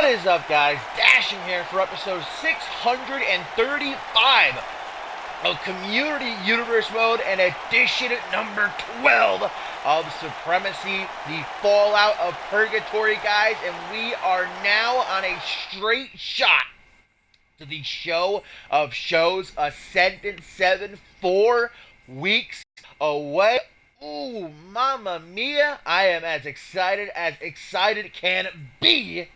What is up, guys? Dashing here for episode 635 of Community Universe Mode and edition number 12 of Supremacy, the fallout of Purgatory, guys. And we are now on a straight shot to the show of shows, Ascendant 7, 4 weeks away. Ooh, mamma mia. I am as excited can be.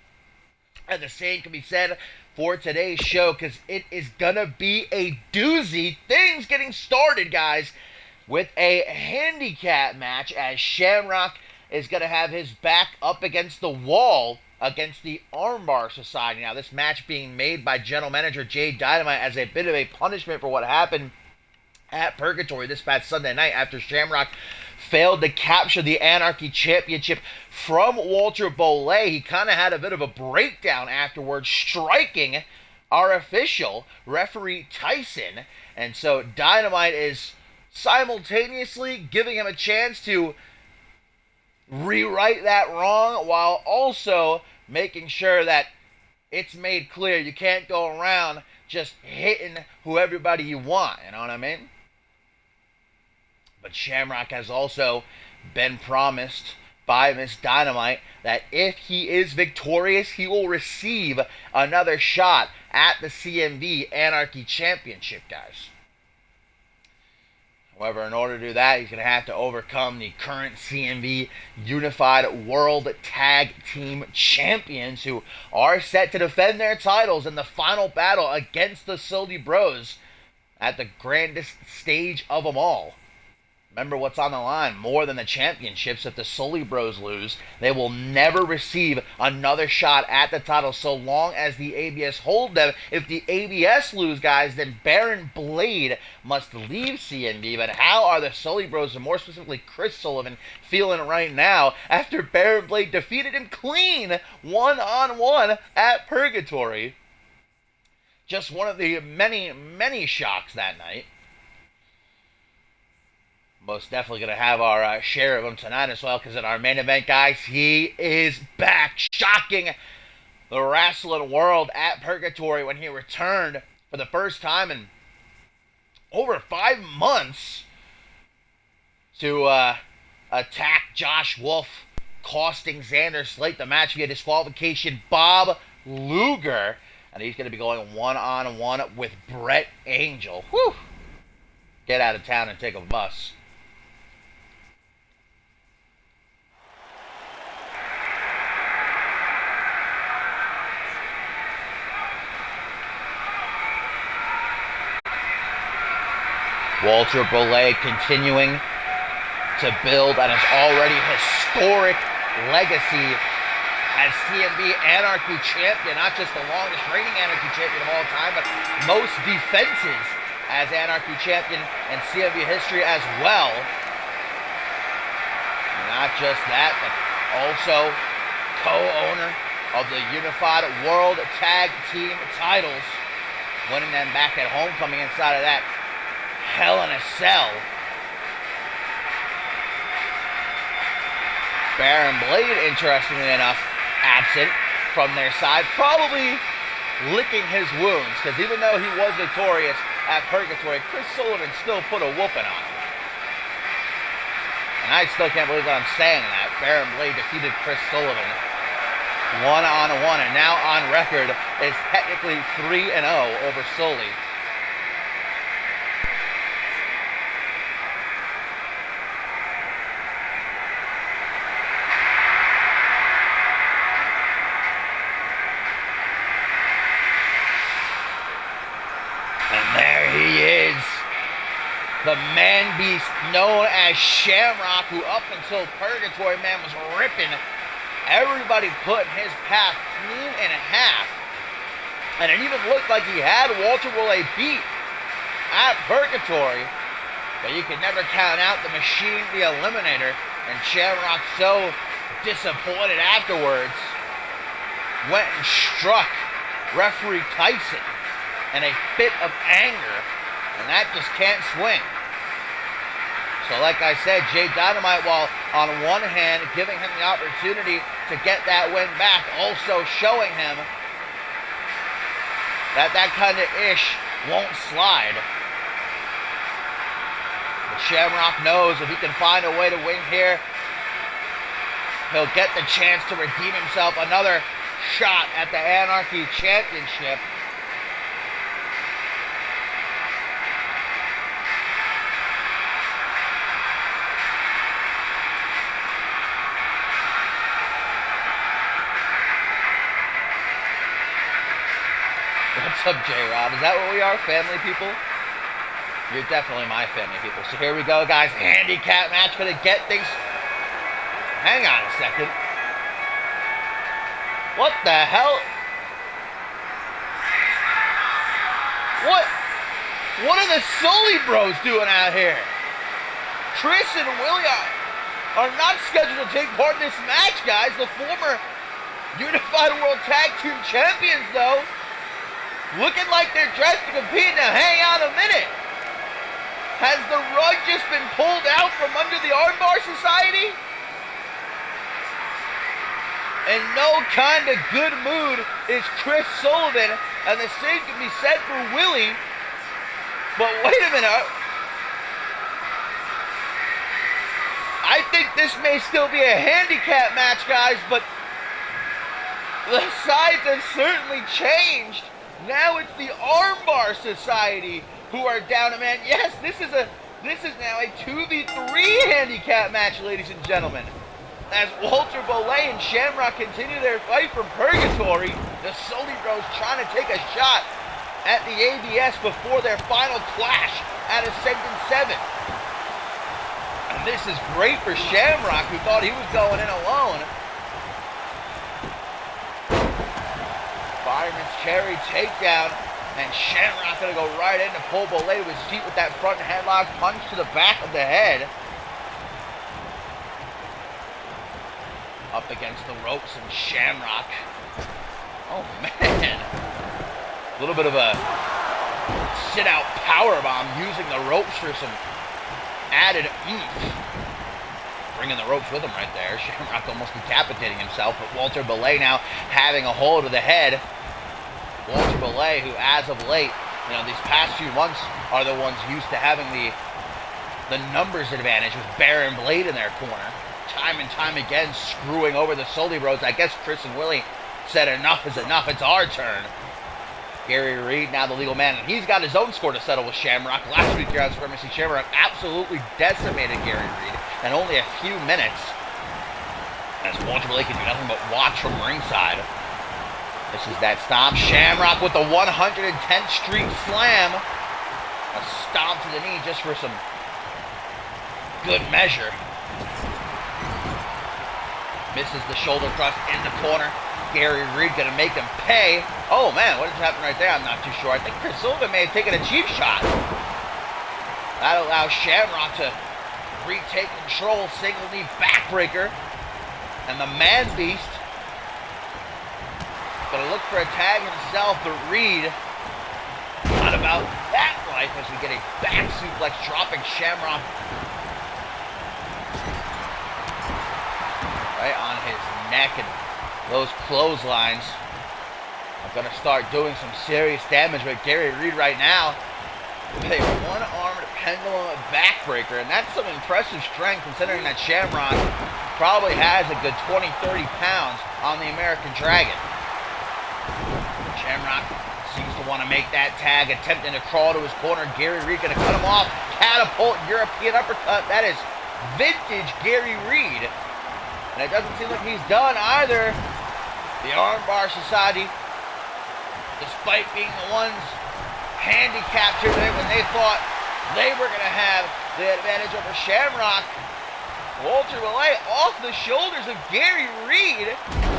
And the same can be said for today's show, because it is gonna be a doozy. Things getting started, guys, with a handicap match, as Shamrock is gonna have his back up against the wall against the Armbar Society. Now, this match being made by General Manager Jay Dynamite as a bit of a punishment for what happened at Purgatory this past Sunday night after Shamrock failed to capture the Anarchy Championship from Walter Bollet. He kind of had a bit of a breakdown afterwards, striking our official, referee Tyson. And so Dynamite is simultaneously giving him a chance to rewrite that wrong, while also making sure that it's made clear you can't go around just hitting everybody you want, you know what I mean? But Shamrock has also been promised by Miss Dynamite that if he is victorious, he will receive another shot at the CMV Anarchy Championship, guys. However, in order to do that, he's going to have to overcome the current CMV Unified World Tag Team Champions, who are set to defend their titles in the final battle against the Sully Bros at the grandest stage of them all. Remember what's on the line: more than the championships. If the Sully Bros lose, they will never receive another shot at the title so long as the ABS hold them. If the ABS lose, guys, then Baron Blade must leave CMV. But how are the Sully Bros, and more specifically Chris Sullivan, feeling right now after Baron Blade defeated him clean one-on-one at Purgatory? Just one of the many, many shocks that night. Most definitely going to have our share of him tonight as well, because in our main event, guys, he is back, shocking the wrestling world at Purgatory when he returned for the first time in over 5 months to attack Josh Wolf, costing Xander Slate the match via disqualification. Bob Luger, and he's going to be going one-on-one with Brett Angel. Whew. Get out of town and take a bus. Walter Bollet continuing to build on his already historic legacy as CMV Anarchy Champion, not just the longest reigning Anarchy Champion of all time, but most defenses as Anarchy Champion in CMV history as well. Not just that, but also co-owner of the Unified World Tag Team titles, winning them back at Homecoming inside of that Hell in a Cell. Baron Blade, interestingly enough, absent from their side, probably licking his wounds, because even though he was victorious at Purgatory, Chris Sullivan still put a whooping on him. And I still can't believe that I'm saying that. Baron Blade defeated Chris Sullivan one-on-one, and now on record is technically 3-0 over Sully. The man-beast known as Shamrock, who up until Purgatory, man, was ripping everybody, putting his path clean in half. And it even looked like he had Walter Bollet beat at Purgatory, but you could never count out the machine, the Eliminator. And Shamrock, so disappointed afterwards, went and struck referee Tyson in a fit of anger, and that just can't swing. So like I said, Jay Dynamite, while on one hand giving him the opportunity to get that win back, also showing him that that kind of ish won't slide. But Shamrock knows if he can find a way to win here, he'll get the chance to redeem himself. Another shot at the Anarchy Championship. What's up, J-Rob? Is that what we are, family people? You're definitely my family people. So here we go, guys. Handicap match. Gonna get things... Hang on a second. What the hell? What are the Sully Bros doing out here? Chris and Willie are not scheduled to take part in this match, guys. The former Unified World Tag Team Champions, though, looking like they're dressed to compete. Now, hang on a minute. Has the rug just been pulled out from under the Armbar Society? In no kind of good mood is Chris Sullivan, and the same can be said for Willie. But wait a minute. I think this may still be a handicap match, guys, but the sides have certainly changed. Now it's the Armbar Society who are down a man. Yes, this is now a 2v3 handicap match, ladies and gentlemen. As Walter Bolay and Shamrock continue their fight from Purgatory, the Sully Bros trying to take a shot at the ABS before their final clash at Ascendant 7. And this is great for Shamrock, who thought he was going in alone. Fireman's Carry takedown, and Shamrock gonna go right in to pull Bolay to his feet with that front headlock punch to the back of the head. Up against the ropes, and Shamrock. Oh man. A little bit of a sit-out powerbomb using the ropes for some added oomph. Bringing the ropes with him right there. Shamrock almost decapitating himself, but Walter Bolay now having a hold of the head. Walter Bolay, who as of late, these past few months are the ones used to having the numbers advantage with Baron Blade in their corner. Time and time again screwing over the Sully Bros. I guess Chris and Willie said enough is enough. It's our turn. Gary Reed, now the legal man, and he's got his own score to settle with Shamrock. Last week here on Supremacy, Shamrock absolutely decimated Gary Reed in only a few minutes. As Walter Blake can do nothing but watch from ringside. This is that stomp. Shamrock with the 110th Street Slam. A stomp to the knee just for some good measure. Misses the shoulder thrust in the corner. Gary Reed gonna make him pay. Oh man, what just happened right there? I'm not too sure. I think Chris Sullivan may have taken a cheap shot. That allows Shamrock to retake control. Single knee backbreaker. And the Man Beast gonna look for a tag himself, but Reed not about that life as we get a back suplex dropping Shamrock right on his neck, and those clotheslines are going to start doing some serious damage with Gary Reed right now with a one-armed pendulum backbreaker, and that's some impressive strength considering that Shamrock probably has a good 20-30 pounds on the American Dragon. Shamrock seems to want to make that tag, attempting to crawl to his corner. Gary Reed going to cut him off. Catapult European uppercut. That is vintage Gary Reed. And it doesn't seem like he's done either. The Armbar Society, despite being the ones handicapped here today when they thought they were going to have the advantage over Shamrock, Walter Bolay off the shoulders of Gary Reed,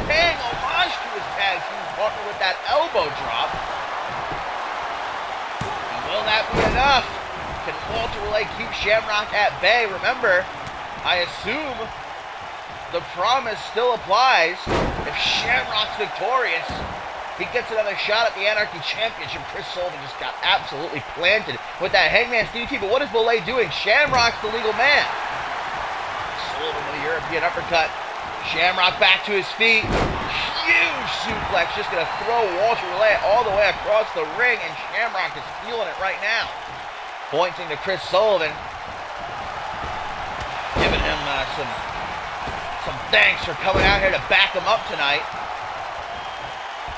paying homage to his tag team partner with that elbow drop. And will that be enough? Can Walter Bolay keep Shamrock at bay? Remember, I assume the promise still applies. If Shamrock's victorious, He gets another shot at the Anarchy Championship. Chris Sullivan just got absolutely planted with that Hangman's DDT. But what is Belay doing? Shamrock's the legal man. Sullivan with a European uppercut. Shamrock back to his feet. Huge suplex. Just going to throw Walter Belay all the way across the ring. And Shamrock is feeling it right now. Pointing to Chris Sullivan. Giving him some thanks for coming out here to back him up tonight.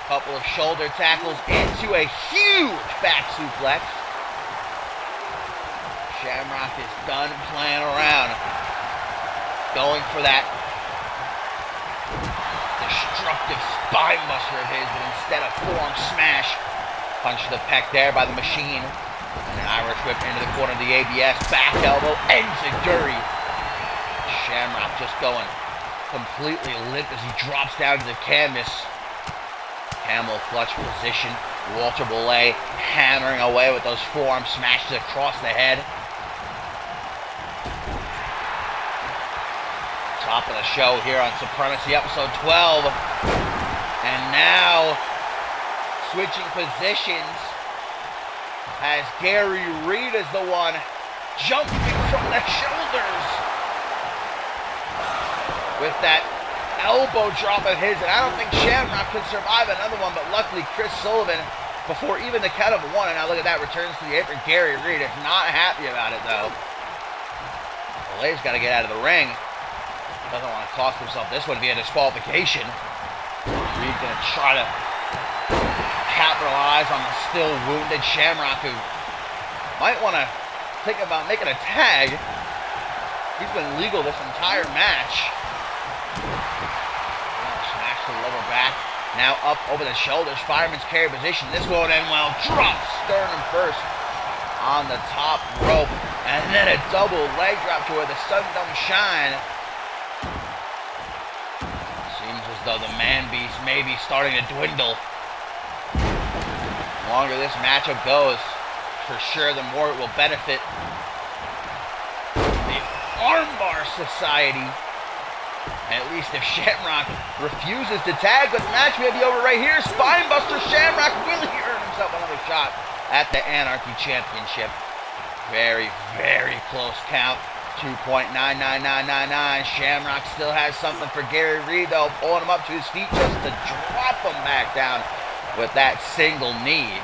Couple of shoulder tackles into a huge back suplex. Shamrock is done playing around. Going for that destructive spine buster of his, but instead of forearm smash. Punch to the pec there by the Machine. And an Irish whip into the corner of the ABS. Back elbow, enziguri. Shamrock just going completely limp as he drops down to the canvas. Camel clutch position. Walter Belay hammering away with those forearm smashes across the head. Top of the show here on Supremacy episode 12. And now, switching positions, as Gary Reed is the one jumping from the shoulders with that elbow drop of his, and I don't think Shamrock could survive another one, but luckily Chris Sullivan, before even the count of one, and now look at that, returns to the apron. Gary Reed is not happy about it, though. Belay's got to get out of the ring. Doesn't want to cost himself this one via disqualification. Reed's going to try to capitalize on the still wounded Shamrock, who might want to think about making a tag. He's been legal this entire match. Smash to the lower back. Now up over the shoulders. Fireman's carry position. This won't end well. Drops sternum first on the top rope. And then a double leg drop to where the sun don't shine. Seems as though the man beast may be starting to dwindle. The longer this matchup goes, for sure the more it will benefit the Armbar Society. At least if Shamrock refuses to tag, but the match may be over right here. Spinebuster. Shamrock, will he earn himself another shot at the Anarchy Championship? Very, very close count. 2.99999. Shamrock still has something for Gary Reed, though, pulling him up to his feet just to drop him back down with that single knee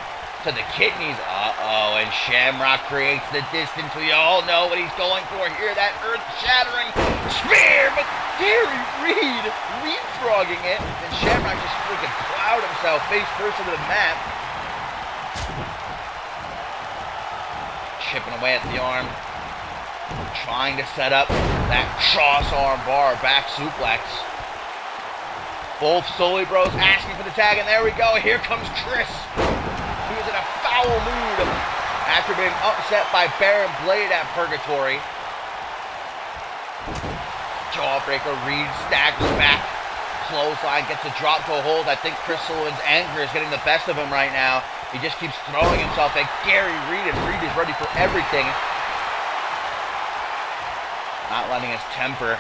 to the kidneys. Uh-oh, and Shamrock creates the distance. We all know what he's going for here. That earth-shattering spear, but Gary Reed leapfrogging it, and Shamrock just freaking plowed himself face first into the mat. Chipping away at the arm, trying to set up that cross arm bar back suplex. Both Sully Bros asking for the tag, and there we go. Here comes Chris. He was in a foul mood after being upset by Baron Blade at Purgatory. Jawbreaker. Reed staggers back. Clothesline, gets a drop to a hold. I think Chris Sullivan's anger is getting the best of him right now. He just keeps throwing himself at Gary Reed, and Reed is ready for everything. Not letting his temper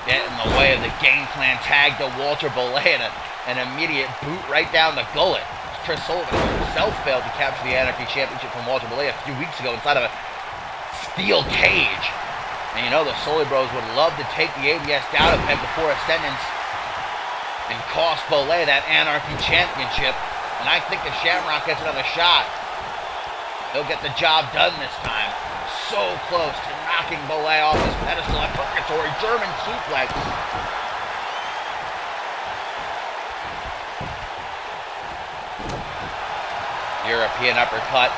get in the way of the game plan. Tag to Walter Belay, and an immediate boot right down the gullet. Chris Sullivan himself failed to capture the Anarchy Championship from Walter Belay a few weeks ago inside of a steel cage. And you know the Sully Bros would love to take the ABS down a peg before Ascendance and cost Belay that Anarchy Championship. And I think if Shamrock gets another shot, he'll get the job done this time. So close to knocking Belay off his pedestal at Purgatory. German suplex. European uppercut.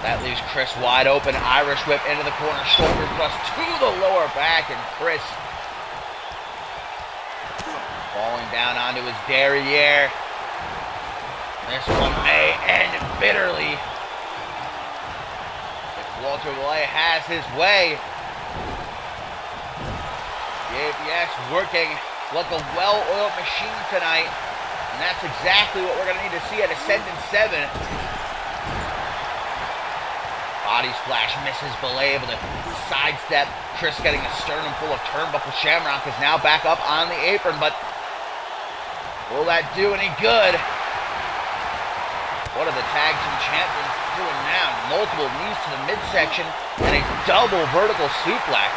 That leaves Chris wide open. Irish whip into the corner. Shoulder thrust to the lower back. And Chris falling down onto his derriere. This one may end bitterly if Walter Belay has his way. The ABS working like a well-oiled machine tonight. And that's exactly what we're going to need to see at Ascendant 7. Body splash misses. Belay able to sidestep. Chris getting a sternum full of turnbuckle. Shamrock is now back up on the apron, but will that do any good? What are the tag team champions doing now? Multiple knees to the midsection and a double vertical suplex.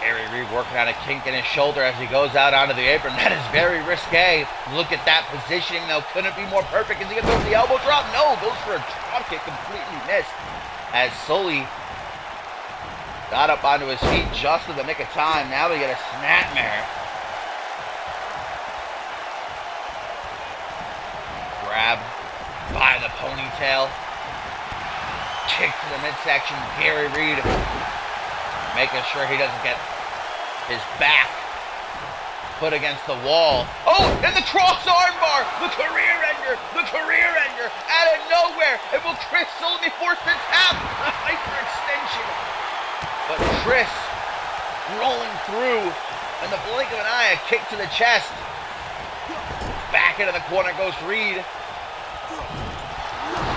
Gary Reed working on a kink in his shoulder as he goes out onto the apron. That is very risque. Look at that positioning, though. Couldn't be more perfect. Is he going to go for the elbow drop? No, goes for a drop kick. Completely missed. As Sully got up onto his feet just in the nick of time. Now we get a snapmare. Grab by the ponytail. Kick to the midsection. Gary Reed making sure he doesn't get his back put against the wall. Oh, and the cross arm bar! The career ender! The career ender! Out of nowhere! And will Chris Sully be forced to tap? The hyperextension. But Chris rolling through. In the blink of an eye, a kick to the chest. Back into the corner goes Reed.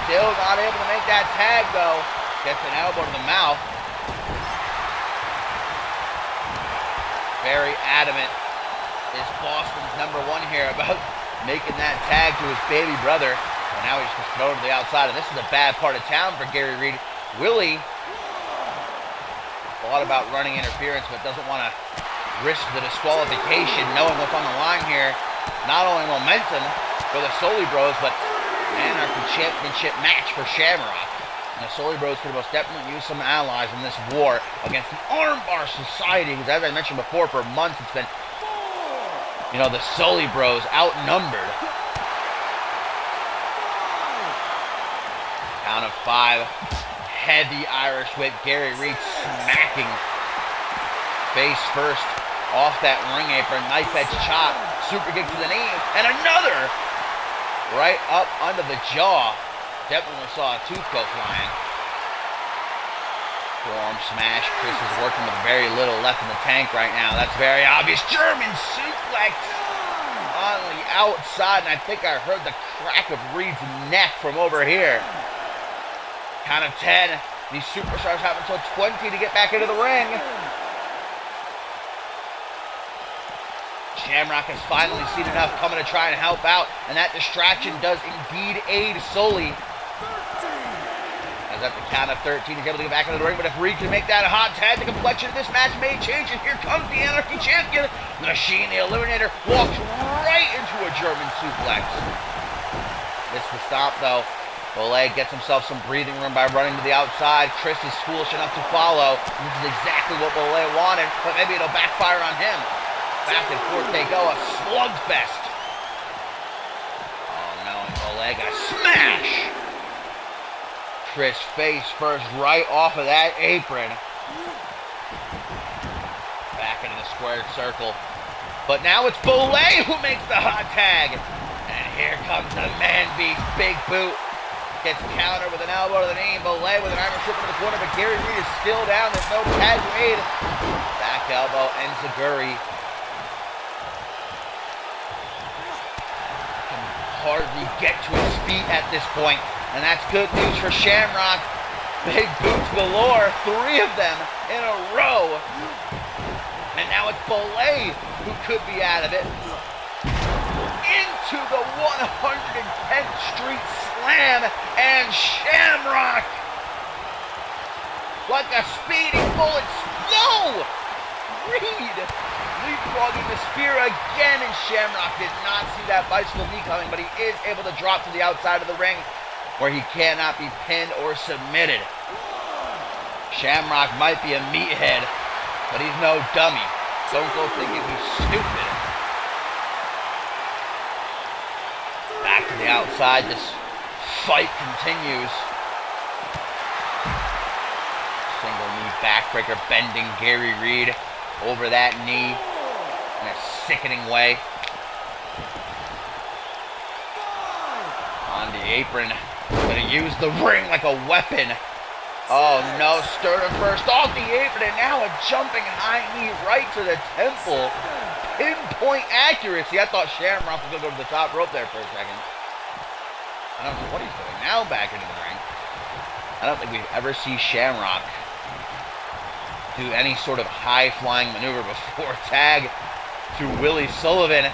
Still not able to make that tag, though. Gets an elbow to the mouth. Very adamant is Boston's #1 here about making that tag to his baby brother. And now he's just thrown to the outside. And this is a bad part of town for Gary Reed. Willie thought about running interference, but doesn't want to risk the disqualification, knowing what's on the line here. Not only momentum for the Sully Bros, but Anarchy Championship match for Shamrock. And the Sully Bros could most definitely use some allies in this war against the Armbar Society, because as I mentioned before, for months it's been, you know, the Sully Bros outnumbered. Count of 5. Heavy Irish whip. Gary Reed smacking face first off that ring apron. Knife edge chop. Super kick to the knee. And another right up under the jaw. Definitely saw a tooth go flying. Forearm smash. Chris is working with very little left in the tank right now. That's very obvious. German suplex on the outside. And I think I heard the crack of Reed's neck from over here. Count of 10. These superstars have until 20 to get back into the ring. Shamrock has finally seen enough coming to try and help out. And that distraction does indeed aid Sully. As at the count of 13, he's able to get back into the ring. But if Reed can make that a hot tag, the complexion of this match may change. And here comes the Anarchy Champion. Machine, the Eliminator, walks right into a German suplex. Missed the stop, though. Belay gets himself some breathing room by running to the outside. Chris is foolish enough to follow. This is exactly what Belay wanted, but maybe it'll backfire on him. Back and forth they go, a slugfest. Oh no, and Belay got smash. Chris face first right off of that apron. Back into the squared circle. But now it's Belay who makes the hot tag. And here comes the man beast, Big Boot. Gets countered with an elbow to the knee. Belay with an Irish whip into the corner, but Gary Reed is still down. There's no tag made. Back elbow, enziguri. Can hardly get to his feet at this point, and that's good news for Shamrock. Big boots galore, 3 of them in a row. And now it's Belay who could be out of it. Into the 110th Street Slam, and Shamrock, like a speeding bullet, no! Reed leapfrogging the spear again, and Shamrock did not see that bicycle knee coming, but he is able to drop to the outside of the ring, where he cannot be pinned or submitted. Shamrock might be a meathead, but he's no dummy. Don't go thinking he's stupid. Back to the outside, this fight continues. Single knee backbreaker, bending Gary Reed over that knee in a sickening way. On the apron, gonna use the ring like a weapon. Oh no, sternum first off the apron, and now a jumping high knee right to the temple. Pinpoint accuracy. I thought Shamrock was gonna go to the top rope there for a second. I don't know what he's doing. Now back into the ring. I don't think we've ever seen Shamrock do any sort of high-flying maneuver before. Tag to Willie Sullivan.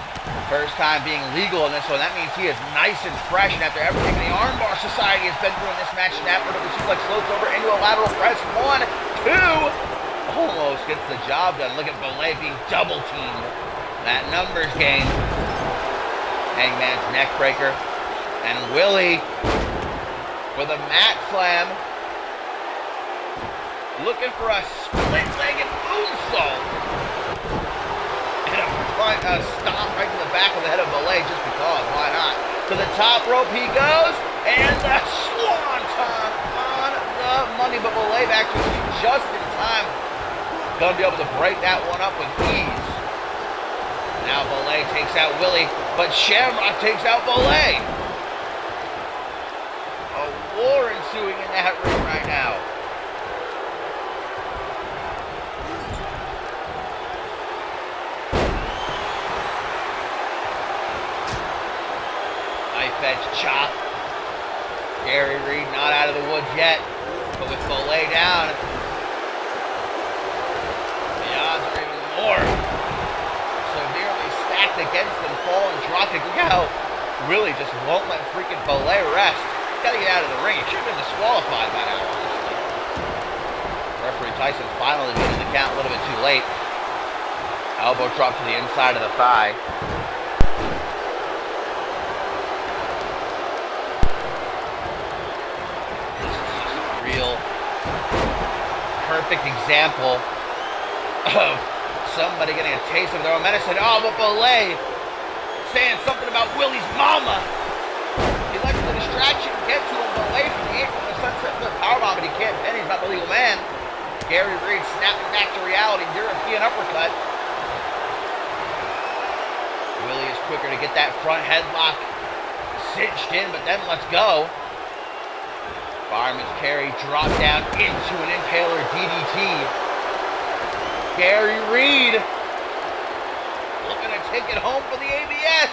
First time being legal in this one. That means he is nice and fresh. And after everything the Armbar Society has been through in this match, snap vertical suplex floats over into a lateral press. 1, 2. Almost gets the job done. Look at Belay being double teamed. That numbers game. Hangman's neck breaker. And Willie with a mat slam. Looking for a split-legged moonsault. And a stomp right to the back of the head of Belay just because. Why not? To the top rope he goes. And the swanton on the money. But Belay back to his feet just in time. Gonna be able to break that one up with ease. Now Belay takes out Willie, but Shamrock takes out Belay. A war ensuing in that ring right now. Knife edge chop. Gary Reed not out of the woods yet, but with Belay down, the odds are even more severely stacked against them. Fall and drop kick. Look how Willie just won't let freaking Belay rest. He's got to get out of the ring. He should have been disqualified by now, honestly. Referee Tyson finally getting the count a little bit too late. Elbow drop to the inside of the thigh. This is just a real perfect example of somebody getting a taste of their own medicine. Oh, but Belay saying something about Willie's mama. He lets the distraction get to him. Belay from the apron, the sunset to the powerbomb, but he can't pin. He's not the legal man. Gary Reed snapping back to reality. European uppercut. Willie is quicker to get that front headlock cinched in, but then let's go. Fireman's carry, drop down into an impaler DDT. Gary Reed looking to take it home for the ABS.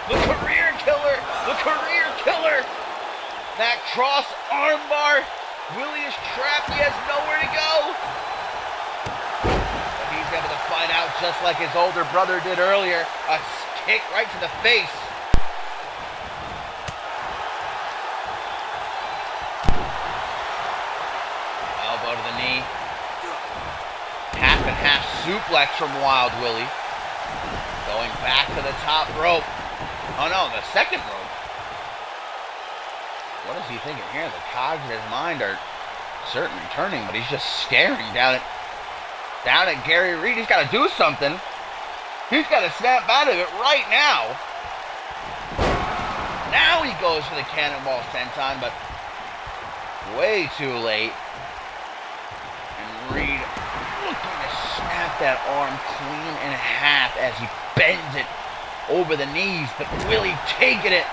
The career killer. The career killer. That cross armbar. Willie is trapped. He has nowhere to go. But he's able to fight out just like his older brother did earlier. A kick right to the face. Elbow to the knee. Half and half suplex from Wild Willie. Going back to the top rope. Oh no, the second rope. What is he thinking here? The cogs in his mind are certainly turning, but he's just staring down at Gary Reed. He's got to do something. He's got to snap out of it right now. Now he goes for the cannonball senton, but way too late. And Reed looking to snap that arm clean in half as he bends it over the knees, but Willie taking it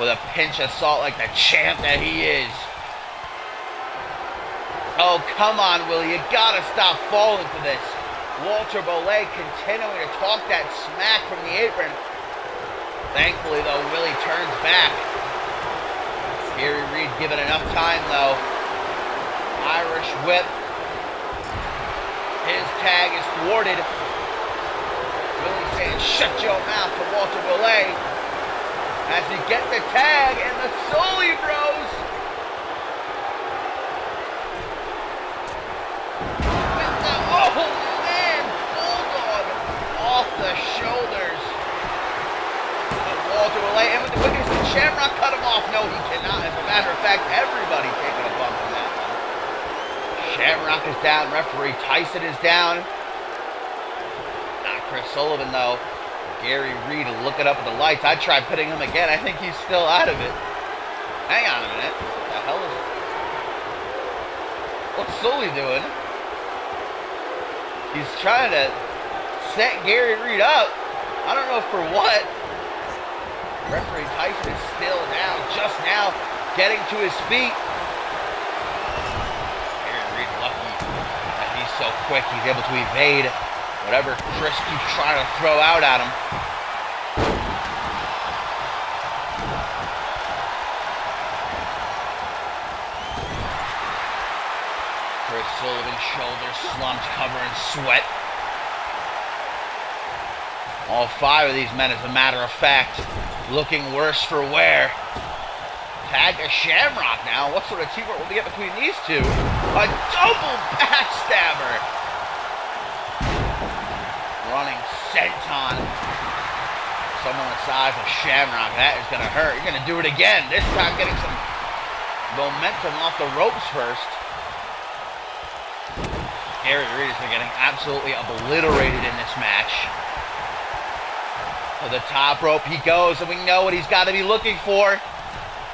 with a pinch of salt like the champ that he is. Oh, come on, Willie. You gotta stop falling for this. Walter Belay continuing to talk that smack from the apron. Thankfully, though, Willie turns back. Gary Reed given enough time, though. Irish whip. His tag is thwarted. Willie saying, shut your mouth to Walter Belay. As he gets the tag and the Sully Bros. With the, oh man, Bulldog off the shoulders of Walter Belay. And with the quickness, can Shamrock cut him off? No, he cannot. As a matter of fact, everybody taking a bump from that one. Shamrock is down. Referee Tyson is down. Not Chris Sullivan, though. Gary Reed looking up at the lights. I tried pitting him again. I think he's still out of it. Hang on a minute. What the hell is it? What's Sully doing? He's trying to set Gary Reed up. I don't know for what. Referee Tyson is still down. Just now getting to his feet. Gary Reed lucky that he's so quick. He's able to evade whatever Chris keeps trying to throw out at him. Sullivan's shoulders slumped, covering sweat. All 5 of these men, as a matter of fact, looking worse for wear. Tag to Shamrock now. What sort of teamwork will we get between these two? A double backstabber. Running senton. Someone the size of Shamrock. That is going to hurt. You're going to do it again. This time getting some momentum off the ropes first. Gary Reed has been getting absolutely obliterated in this match. To the top rope he goes, and we know what he's got to be looking for.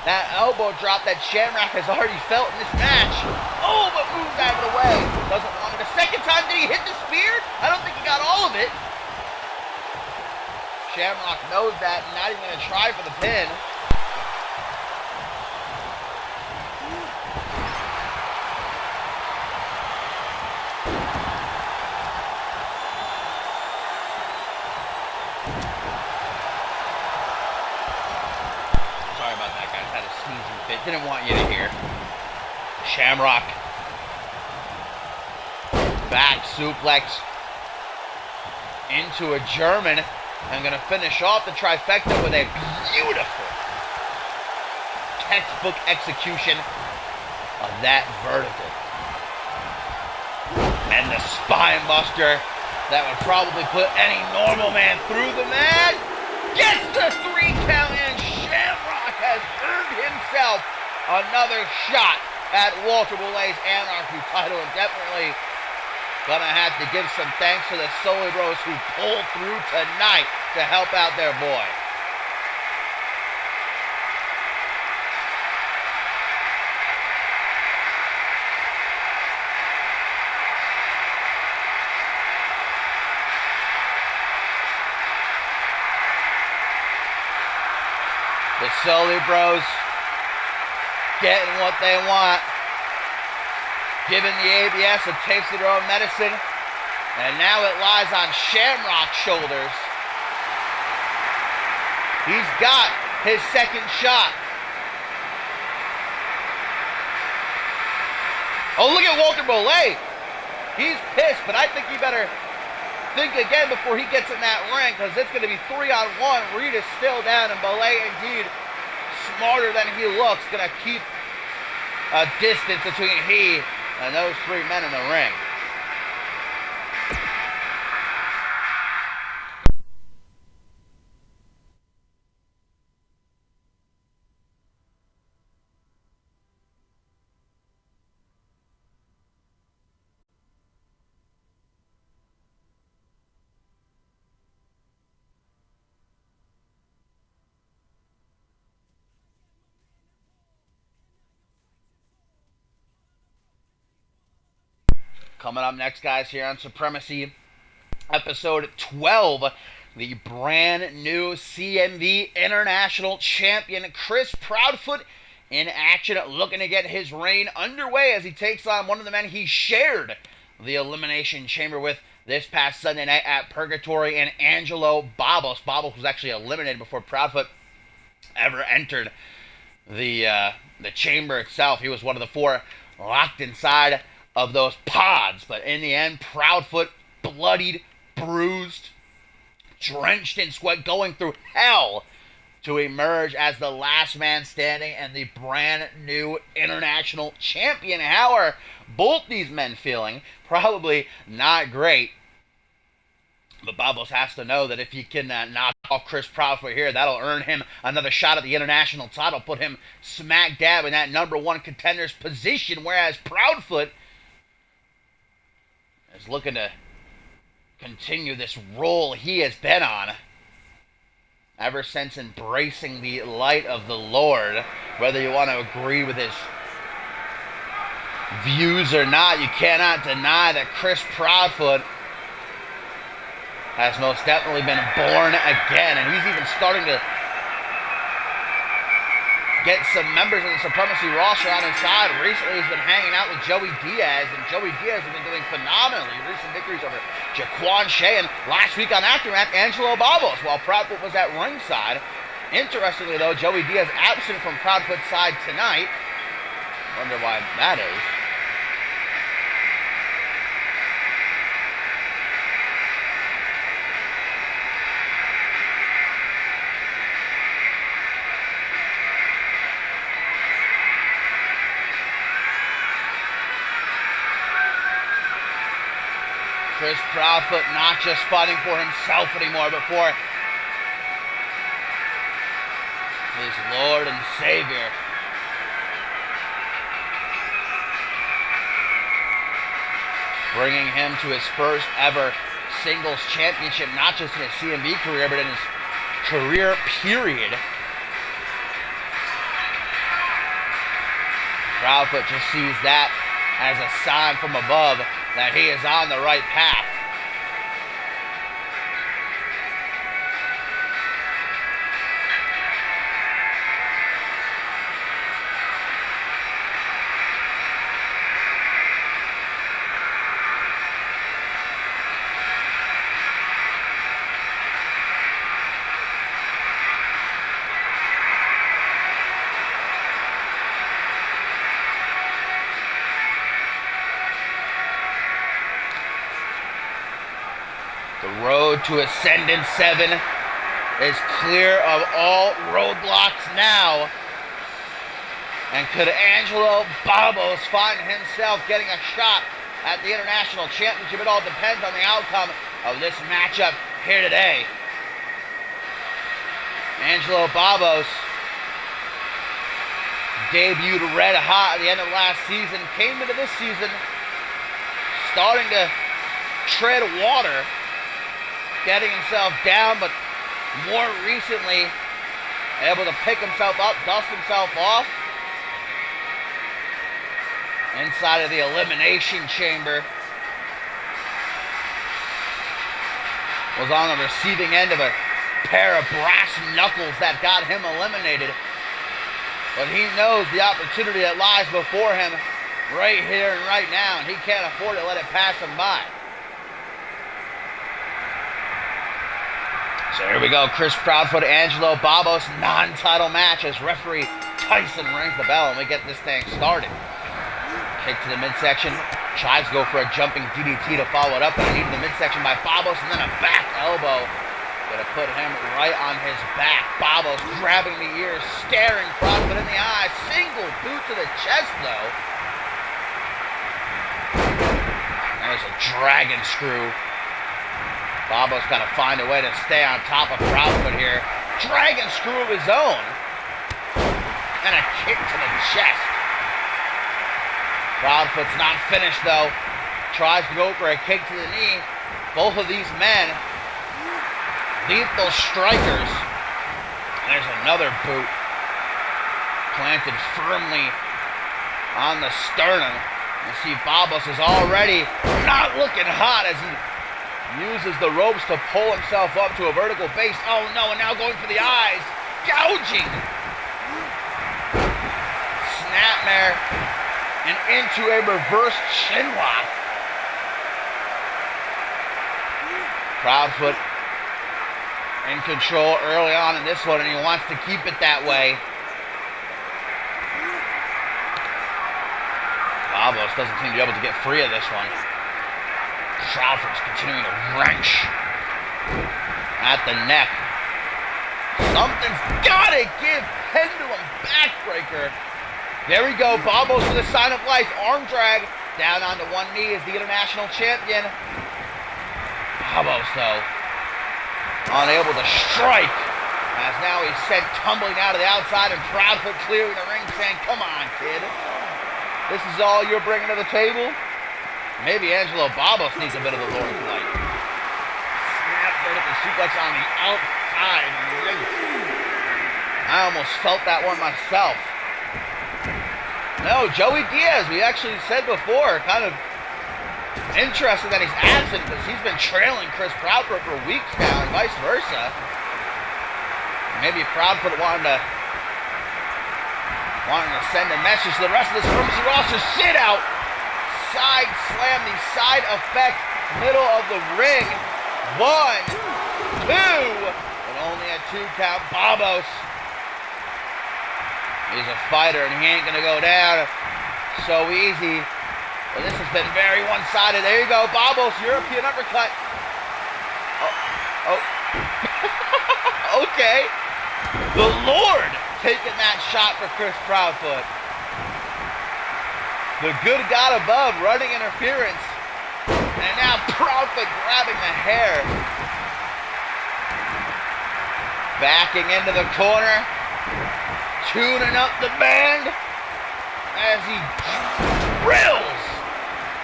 That elbow drop that Shamrock has already felt in this match. Oh, but moves out of the way. Doesn't want it. The second time, did he hit the spear? I don't think he got all of it. Shamrock knows that, and not even going to try for the pin. Sorry about that, guys. Had a sneezing fit. Didn't want you to hear. Shamrock. Back suplex into a German. I'm going to finish off the trifecta with a beautiful textbook execution of that vertical. And the spine buster that would probably put any normal man through the mat. Gets the 3 count, and Shamrock has earned himself another shot at Walter Boulai's Anarchy title, and definitely gonna have to give some thanks to the Sully Bros who pulled through tonight to help out their boy. The Sully Bros getting what they want. Giving the ABS a taste of their own medicine. And now it lies on Shamrock's shoulders. He's got his second shot. Oh, look at Walter Boulay. He's pissed, but I think he better think again before he gets in that ring, because it's going to be 3-on-1. Reed is still down, and Boulay, indeed, smarter than he looks, going to keep a distance between he and those 3 men in the ring. Coming up next, guys, here on Supremacy, episode 12, the brand new CMV International Champion Chris Proudfoot in action, looking to get his reign underway as he takes on one of the men he shared the Elimination Chamber with this past Sunday night at Purgatory, and Angelo Babos. Babos was actually eliminated before Proudfoot ever entered the chamber itself. He was one of the 4 locked inside of those pods, but in the end, Proudfoot, bloodied, bruised, drenched in sweat, going through hell to emerge as the last man standing and the brand new international champion. How are both these men feeling? Probably not great. But Babos has to know that if he can knock off Chris Proudfoot here, that'll earn him another shot at the international title, put him smack dab in that #1 contender's position, whereas Proudfoot is looking to continue this role he has been on ever since embracing the light of the Lord. Whether you want to agree with his views or not, you cannot deny that Chris Proudfoot has most definitely been born again, and he's even starting to get some members of the Supremacy roster on his side. Recently, he's been hanging out with Joey Diaz, and Joey Diaz has been doing phenomenally. Recent victories over Jaquan Shea, and last week on Aftermath, Angelo Babos, while Proudfoot was at ringside. Interestingly, though, Joey Diaz absent from Proudfoot's side tonight. Wonder why that is. Chris Proudfoot not just fighting for himself anymore, but for his Lord and Savior. Bringing him to his first ever singles championship, not just in his CMV career, but in his career period. Proudfoot just sees that as a sign from above that he is on the right path. The road to Ascendant 7 is clear of all roadblocks now. And could Angelo Babos find himself getting a shot at the International Championship? It all depends on the outcome of this matchup here today. Angelo Babos debuted red hot at the end of last season, came into this season starting to tread water, getting himself down, but more recently able to pick himself up, dust himself off. Inside of the Elimination Chamber, was on the receiving end of a pair of brass knuckles that got him eliminated. But he knows the opportunity that lies before him right here and right now, and he can't afford to let it pass him by. So here we go, Chris Proudfoot, Angelo Babos, non-title match as referee Tyson rings the bell, and we get this thing started. Kick to the midsection, tries to go for a jumping DDT to follow it up, but he needed the midsection by Babos, and then a back elbow. Gonna put him right on his back. Babos grabbing the ears, staring Proudfoot in the eyes. Single boot to the chest, though. There's a dragon screw. Babos got to find a way to stay on top of Proudfoot here. Dragon screw of his own. And a kick to the chest. Proudfoot's not finished, though. Tries to go for a kick to the knee. Both of these men, lethal strikers. And there's another boot planted firmly on the sternum. You see Babos is already not looking hot as he uses the ropes to pull himself up to a vertical base. Oh no, and now going for the eyes. Gouging. Snapmare. And into a reverse chinlock. Proudfoot in control early on in this one, and he wants to keep it that way. Babos doesn't seem to be able to get free of this one. Proudfoot's continuing to wrench at the neck. Something's gotta give. Pendulum backbreaker. There we go. Babos with a sign of life. Arm drag down onto one knee as the international champion. Babos, though, unable to strike, as now he's sent tumbling out of the outside, and Proudfoot clearing the ring, saying, "Come on, kid. This is all you're bringing to the table?" Maybe Angelo Babos needs a bit of a Lord flight. Snap vertical suplex on the outside. I almost felt that one myself. No, Joey Diaz, we actually said before, kind of interesting that he's absent because he's been trailing Chris Proudfoot for weeks now and vice versa. Maybe Proudfoot wanted to send a message to the rest of this Supremacy roster. Sit out. Side slam, the side effect, middle of the ring. 1, 2, and only a 2 count. Babos. He's a fighter and he ain't gonna go down so easy. But this has been very one-sided. There you go, Babos, European uppercut. Oh. Okay. The Lord taking that shot for Chris Proudfoot. The good God above running interference. And now Proudfoot grabbing the hair. Backing into the corner. Tuning up the band as he drills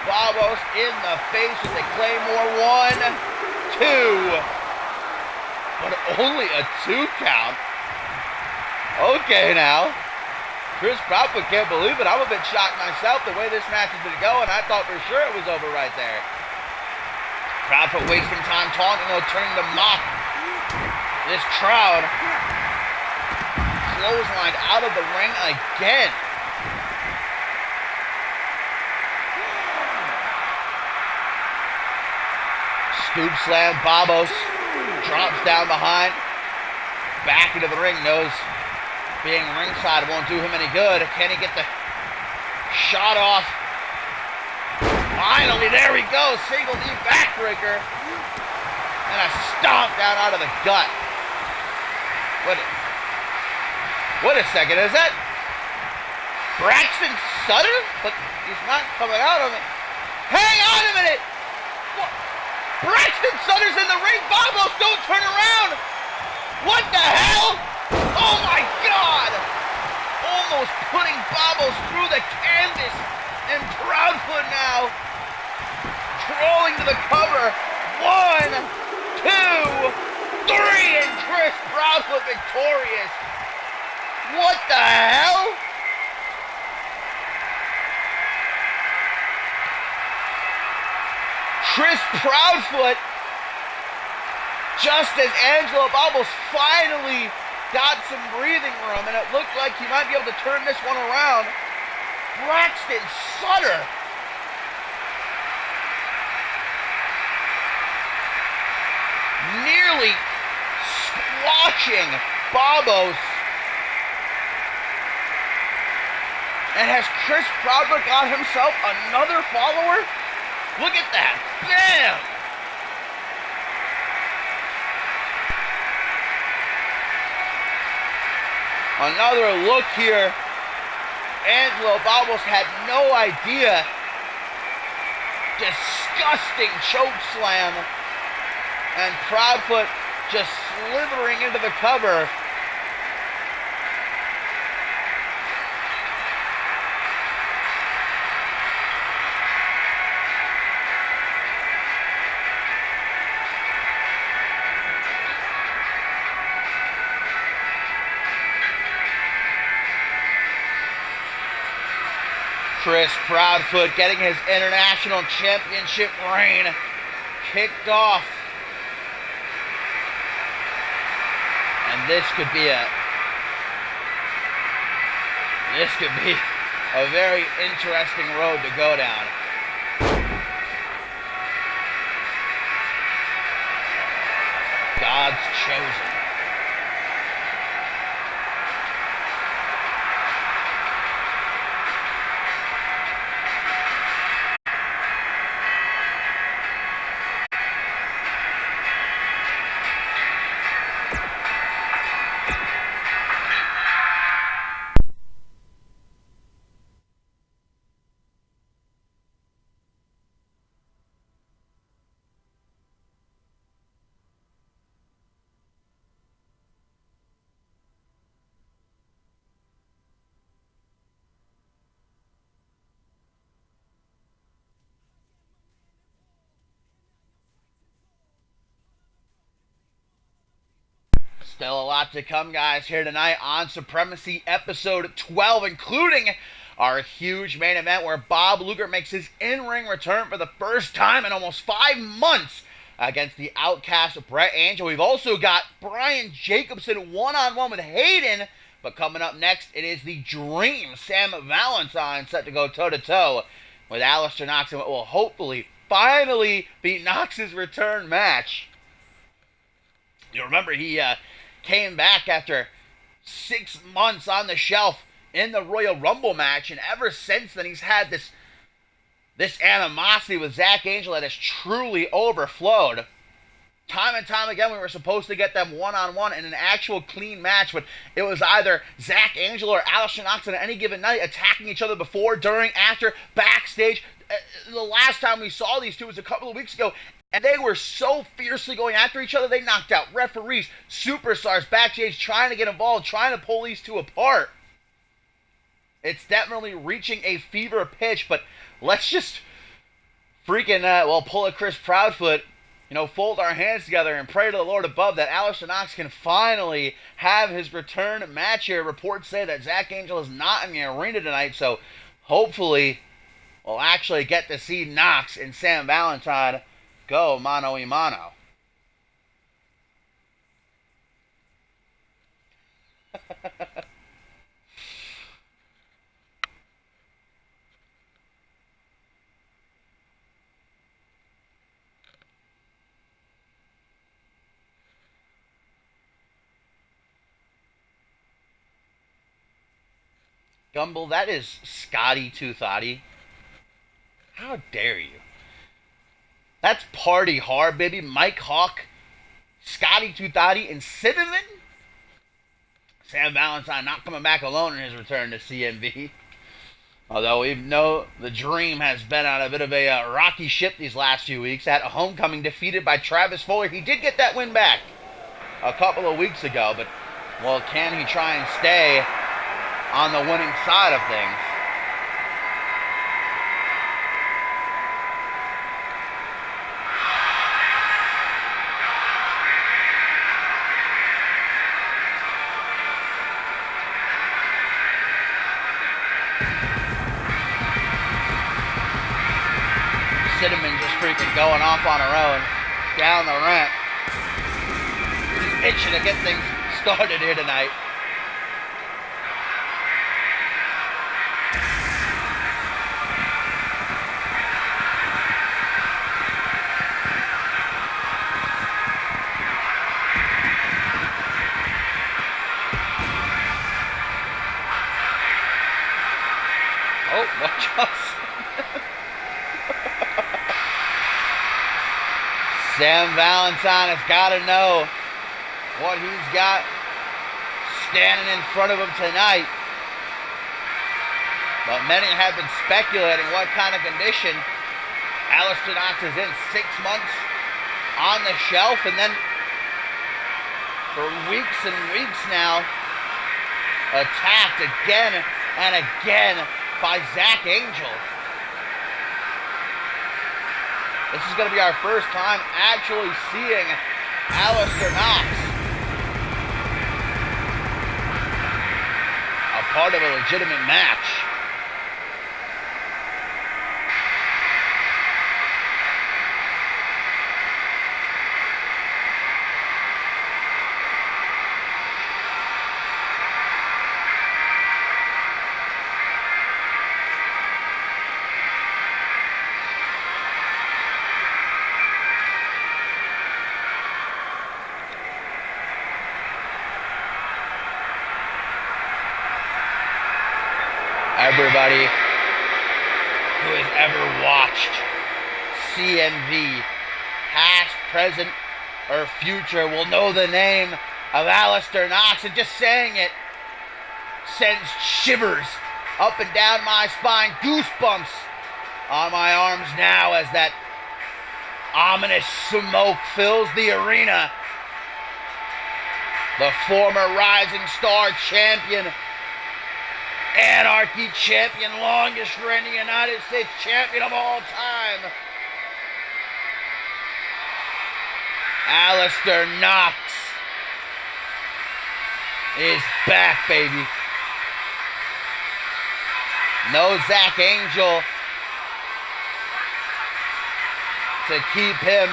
Babos in the face with the Claymore. 1, 2. But only a 2 count. Okay now. Chris Proudfoot can't believe it. I'm a bit shocked myself the way this match has been going. I thought for sure it was over right there. Proudfoot wasting time taunting, turning to mock this crowd. Clotheslined out of the ring again. Scoop slam, Babos drops down behind. Back into the ring, knows being ringside won't do him any good. Can he get the shot off? Finally, there he goes. Single knee backbreaker. And a stomp down out of the gut. What a second. Is that Braxton Sutter? But he's not coming out of it. Hang on a minute. Braxton Sutter's in the ring. Babos, don't turn around. What the hell? Oh my God! Almost putting Babos through the canvas. And Proudfoot now crawling to the cover. 1, 2, 3, and Chris Proudfoot victorious. What the hell? Chris Proudfoot, just as Angelo Babos finally got some breathing room, and it looked like he might be able to turn this one around. Braxton Sutter nearly squashing Babos. And has Chris Proudfoot got himself another follower? Look at that. Bam! Another look here. Angelo Babos had no idea. Disgusting choke slam. And Proudfoot just slithering into the cover. Chris Proudfoot getting his international championship reign kicked off. And this could be a very interesting road to go down. God's chosen. Still a lot to come, guys, here tonight on Supremacy episode 12, including our huge main event where Bob Luger makes his in-ring return for the first time in almost 5 months against the outcast Brett Angel. We've also got Brian Jacobson one-on-one with Hayden, but coming up next, it is the Dream, Sam Valentine, set to go toe-to-toe with Aleister Knox in what will hopefully finally be Knox's return match. You remember he came back after 6 months on the shelf in the Royal Rumble match, and ever since then he's had this animosity with Zach Angel that has truly overflowed. Time and time again, we were supposed to get them one-on-one in an actual clean match, but it was either Zach Angel or Aleister Knox on any given night attacking each other before, during, after, backstage, the last time we saw these two was a couple of weeks ago, and they were so fiercely going after each other. They knocked out referees, superstars backstage, trying to get involved, trying to pull these two apart. It's definitely reaching a fever pitch, but let's just freaking, pull a Chris Proudfoot, fold our hands together and pray to the Lord above that Aleister Knox can finally have his return match here. Reports say that Zach Angel is not in the arena tonight, so hopefully we'll actually get to see Knox and Sam Valentine go mano a mano. Gumble, that is Scotty Too Thotty. How dare you? That's Party Hard, baby. Mike Hawk, Scotty Too Thotty, and Cinnamon. Sam Valentine not coming back alone in his return to CMV. Although we know the dream has been on a bit of a rocky ship these last few weeks. At a homecoming defeated by Travis Fuller. He did get that win back a couple of weeks ago, but, well, can he try and stay on the winning side of things? Cinnamon just freaking going off on her own down the ramp. Just itching to get things started here tonight. Oh, watch out. Sam Valentine has got to know what he's got standing in front of him tonight. But many have been speculating what kind of condition Aleister Knox is in. 6 months on the shelf, and then for weeks and weeks now, attacked again and again by Zach Angel. This is going to be our first time actually seeing Aleister Knox a part of a legitimate match. Everybody who has ever watched CMV, past, present, or future, will know the name of Aleister Knox, and just saying it sends shivers up and down my spine, goosebumps on my arms now as that ominous smoke fills the arena. The former Rising Star champion, Anarchy champion, longest reigning United States champion of all time, Aleister Knox is back, baby. No Zach Angel to keep him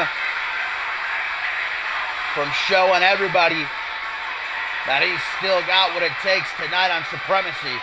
from showing everybody that he's still got what it takes tonight on Supremacy.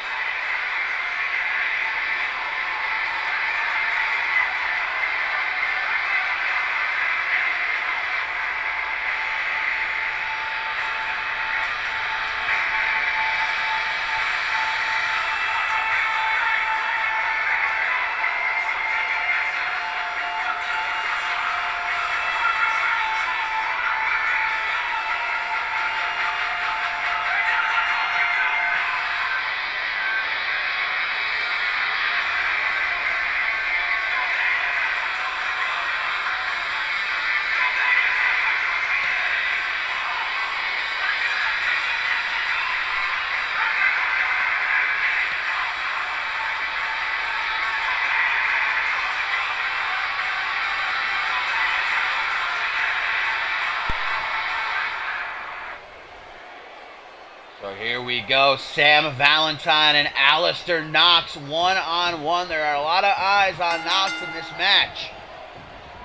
So here we go. Sam Valentine and Alistair Knox one-on-one. There are a lot of eyes on Knox in this match.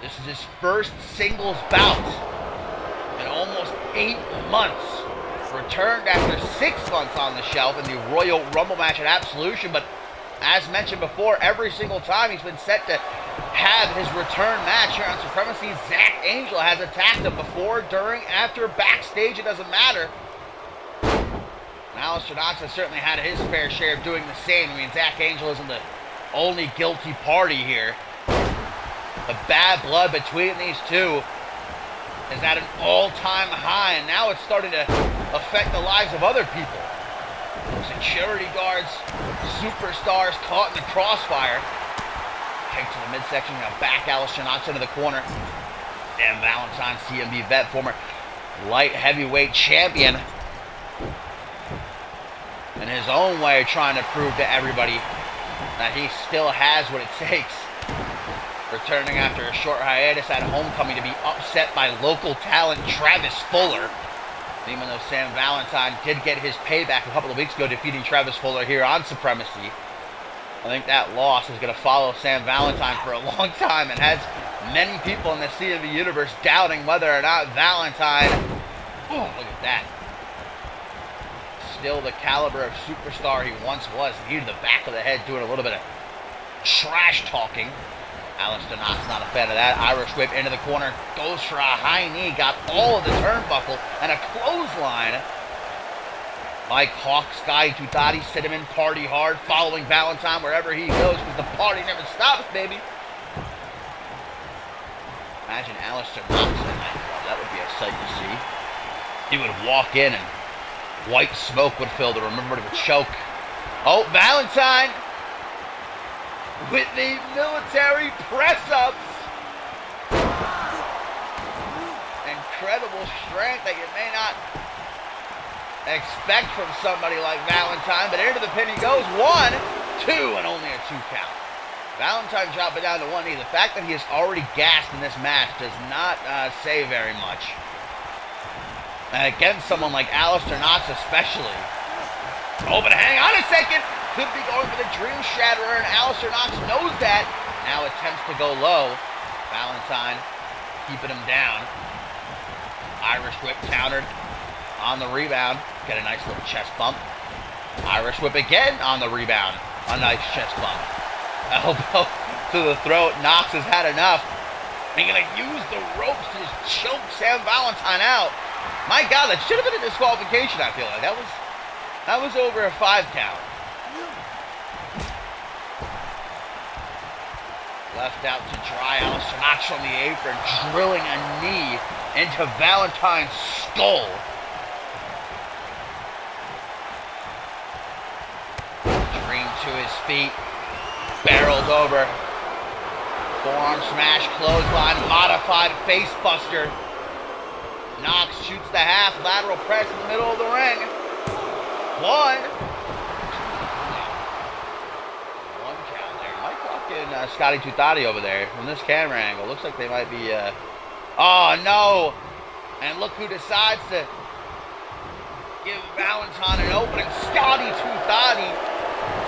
This is his first singles bout in almost 8 months. Returned after 6 months on the shelf in the Royal Rumble match at Absolution, but as mentioned before, every single time he's been set to have his return match here on Supremacy, Zach Angel has attacked him before, during, after, backstage, it doesn't matter. And Alistair Knox has certainly had his fair share of doing the same. I mean, Zach Angel isn't the only guilty party here. The bad blood between these two is at an all-time high, and now it's starting to affect the lives of other people. Security guards, superstars caught in the crossfire. Kick to the midsection, now back Alistair Knox into the corner. Sam Valentine, CMV vet, former light heavyweight champion. In his own way, trying to prove to everybody that he still has what it takes. Returning after a short hiatus at Homecoming to be upset by local talent Travis Fuller. Even though Sam Valentine did get his payback a couple of weeks ago defeating Travis Fuller here on Supremacy, I think that loss is going to follow Sam Valentine for a long time and has many people in the CMV universe doubting whether or not Valentine, oh, look at that, still the caliber of superstar he once was. Knee to the back of the head, doing a little bit of trash talking. Alistair Knox not a fan of that. Irish whip into the corner, goes for a high knee, got all of the turnbuckle, and a clothesline. Mike Hawk, Sky Tudati, Cinnamon, party hard, following Valentine wherever he goes, because the party never stops, baby. Imagine Alistair Knox in that. That would be a sight to see. He would walk in and white smoke would fill the room. Remember, it would choke. Oh, Valentine with the military press-ups. Incredible strength that you may not expect from somebody like Valentine, but into the pin he goes. 1, 2, and only a 2 count. Valentine dropping down to 1 knee. The fact that he is already gassed in this match does not say very much. And against someone like Alistair Knox especially. Oh, but hang on a second. Could be going for the Dream Shatterer, and Alistair Knox knows that. Now attempts to go low. Valentine keeping him down. Irish whip countered on the rebound. Get a nice little chest bump. Irish whip again on the rebound. A nice chest bump. Elbow to the throat. Knox has had enough. He's going to use the ropes to just choke Sam Valentine out. My God, that should have been a disqualification, I feel like. That was over a 5 count. Left out to dry. Alistair Knox from the apron, drilling a knee into Valentine's skull. Dream to his feet, barreled over. Forearm smash, clothesline, modified face buster. Knox shoots the half, lateral press in the middle of the ring. 1. Scotty Tutati over there from this camera angle. Looks like they might be oh no, and look who decides to give Valentine an opening. Scotty Tutati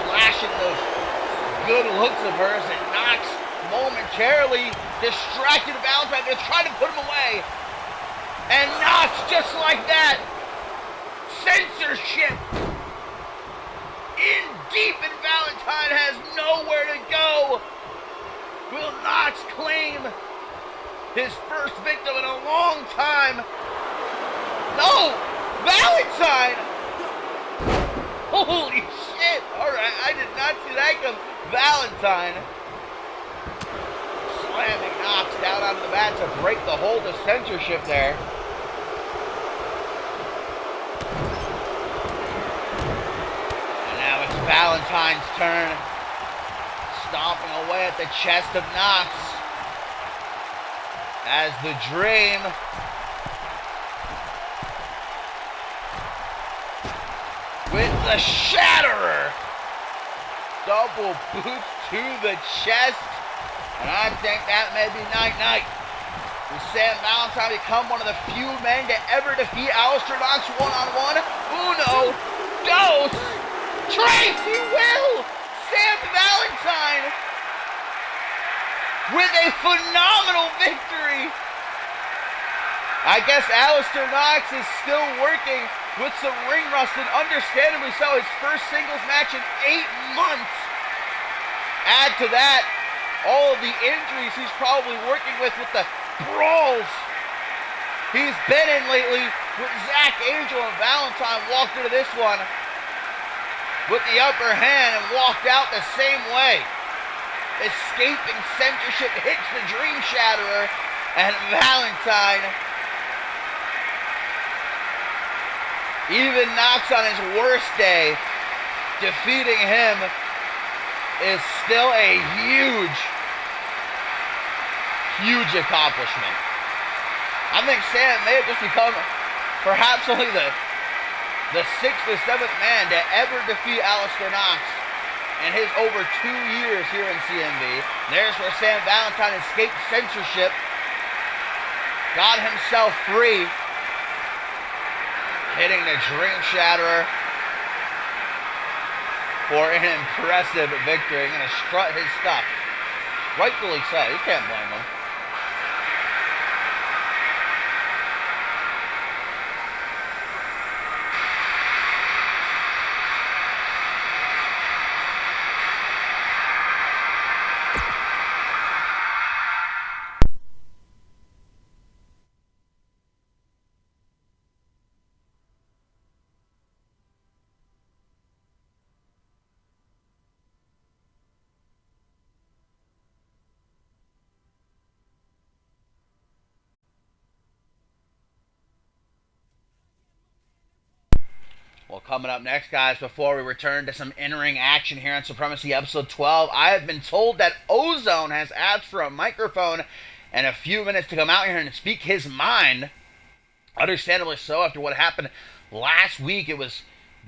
flashing those good looks of hers, and Knox momentarily distracted Valentine. They're trying to put him away, and Knox just like that, censorship in deep, and Valentine has nowhere to go. Will Knox claim his first victim in a long time? No! Valentine! Holy shit! Alright, I did not see that come. Valentine slamming Knox down onto the mat to break the hold of censorship there. And now it's Valentine's turn. Stomping away at the chest of Knox as the Dream with the Shatterer. Double boots to the chest, and I think that may be night-night. Will Sam Valentine become one of the few men to ever defeat Aleister Knox one-on-one? Uno, dos, tres, he will! Sam Valentine with a phenomenal victory. I guess Aleister Knox is still working with some ring rust, and understandably so. His first singles match in 8 months. Add to that all of the injuries he's probably working with the brawls he's been in lately with Zach Angel, and Valentine walked into this one with the upper hand and walked out the same way. Escaping censorship, hits the Dream Shatterer, and Valentine, even Knox on his worst day, defeating him is still a huge accomplishment. I think Sam may have just become perhaps only the 6th or 7th man to ever defeat Aleister Knox in his over 2 years here in CMV. There's where Sam Valentine escaped censorship, got himself free, hitting the Dream Shatterer for an impressive victory. Going to strut his stuff. Rightfully so. You can't blame him. Well, coming up next, guys, before we return to some in-ring action here on Supremacy Episode 12, I have been told that Ozone has asked for a microphone and a few minutes to come out here and speak his mind. Understandably so, after what happened last week. It was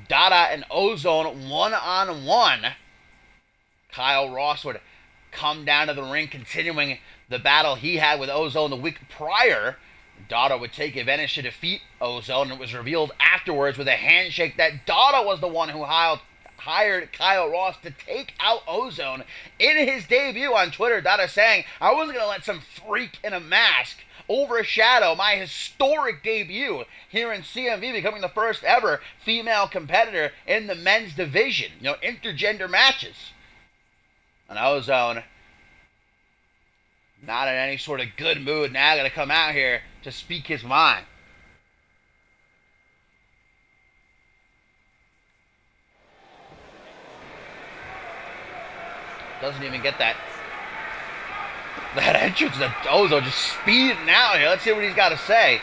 Dada and Ozone one-on-one. Kyle Ross would come down to the ring, continuing the battle he had with Ozone the week prior. Dada would take advantage to defeat Ozone, and it was revealed afterwards with a handshake that Dada was the one who hired Kyle Ross to take out Ozone. In his debut on Twitter, Dada saying, "I wasn't going to let some freak in a mask overshadow my historic debut here in CMV, becoming the first ever female competitor in the men's division, intergender matches." And Ozone, not in any sort of good mood, now going to come out here to speak his mind. Doesn't even get that entrance. The Ozone just speeding out here. Let's see what he's got to say.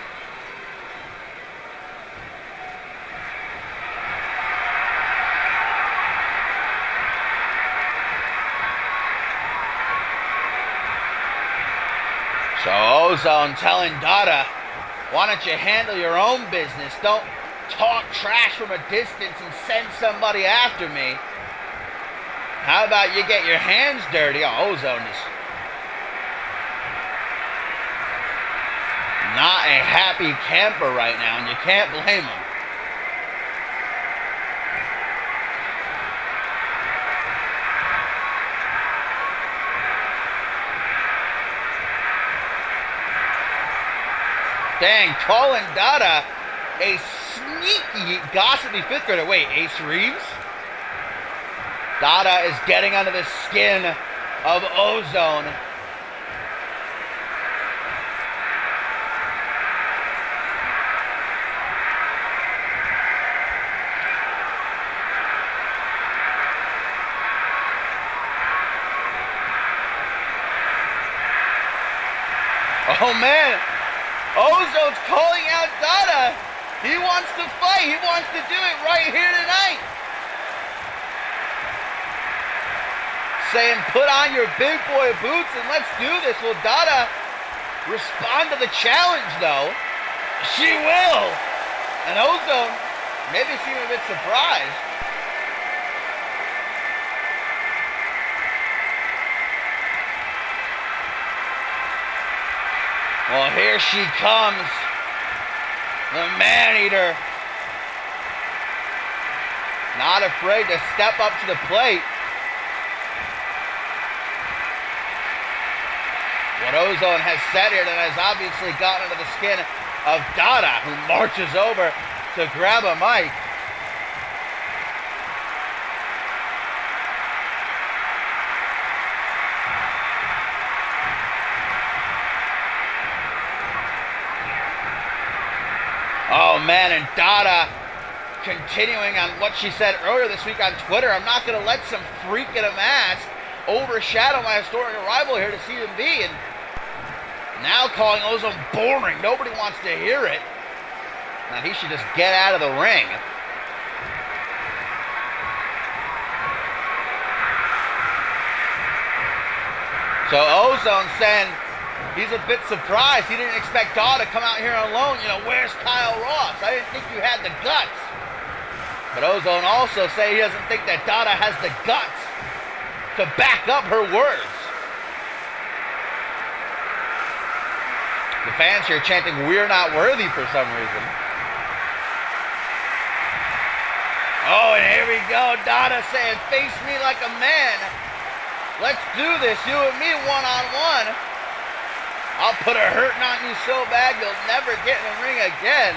So Ozone telling Dada, "Why don't you handle your own business? Don't talk trash from a distance and send somebody after me. How about you get your hands dirty?" Oh, Ozone is not a happy camper right now, and you can't blame him. Dang, calling Dada a sneaky, gossipy 5th grader. Wait, Ace Reeves? Dada is getting under the skin of Ozone. Oh man, Ozone's calling out Dada. He wants to fight. He wants to do it right here tonight. Saying, "Put on your big boy boots and let's do this." Will Dada respond to the challenge, though? She will. And Ozone maybe seem a bit surprised. Well, here she comes. The man-eater. Not afraid to step up to the plate. What Ozone has said here that has obviously gotten under the skin of Dada, who marches over to grab a mic. Oh man, and Dada continuing on what she said earlier this week on Twitter. I'm not going to let some freak in a mask overshadow my historic arrival here to CMV, and now calling Ozone boring. Nobody wants to hear it. Now he should just get out of the ring. So Ozone saying he's a bit surprised. He didn't expect Dada to come out here alone. You know, where's Kyle Ross? I didn't think you had the guts. But Ozone also say he doesn't think that Dada has the guts to back up her words. The fans here chanting, "We're not worthy," for some reason. Oh, and here we go. Dada saying, "Face me like a man. Let's do this, you and me, one-on-one. I'll put a hurting on you so bad you'll never get in the ring again."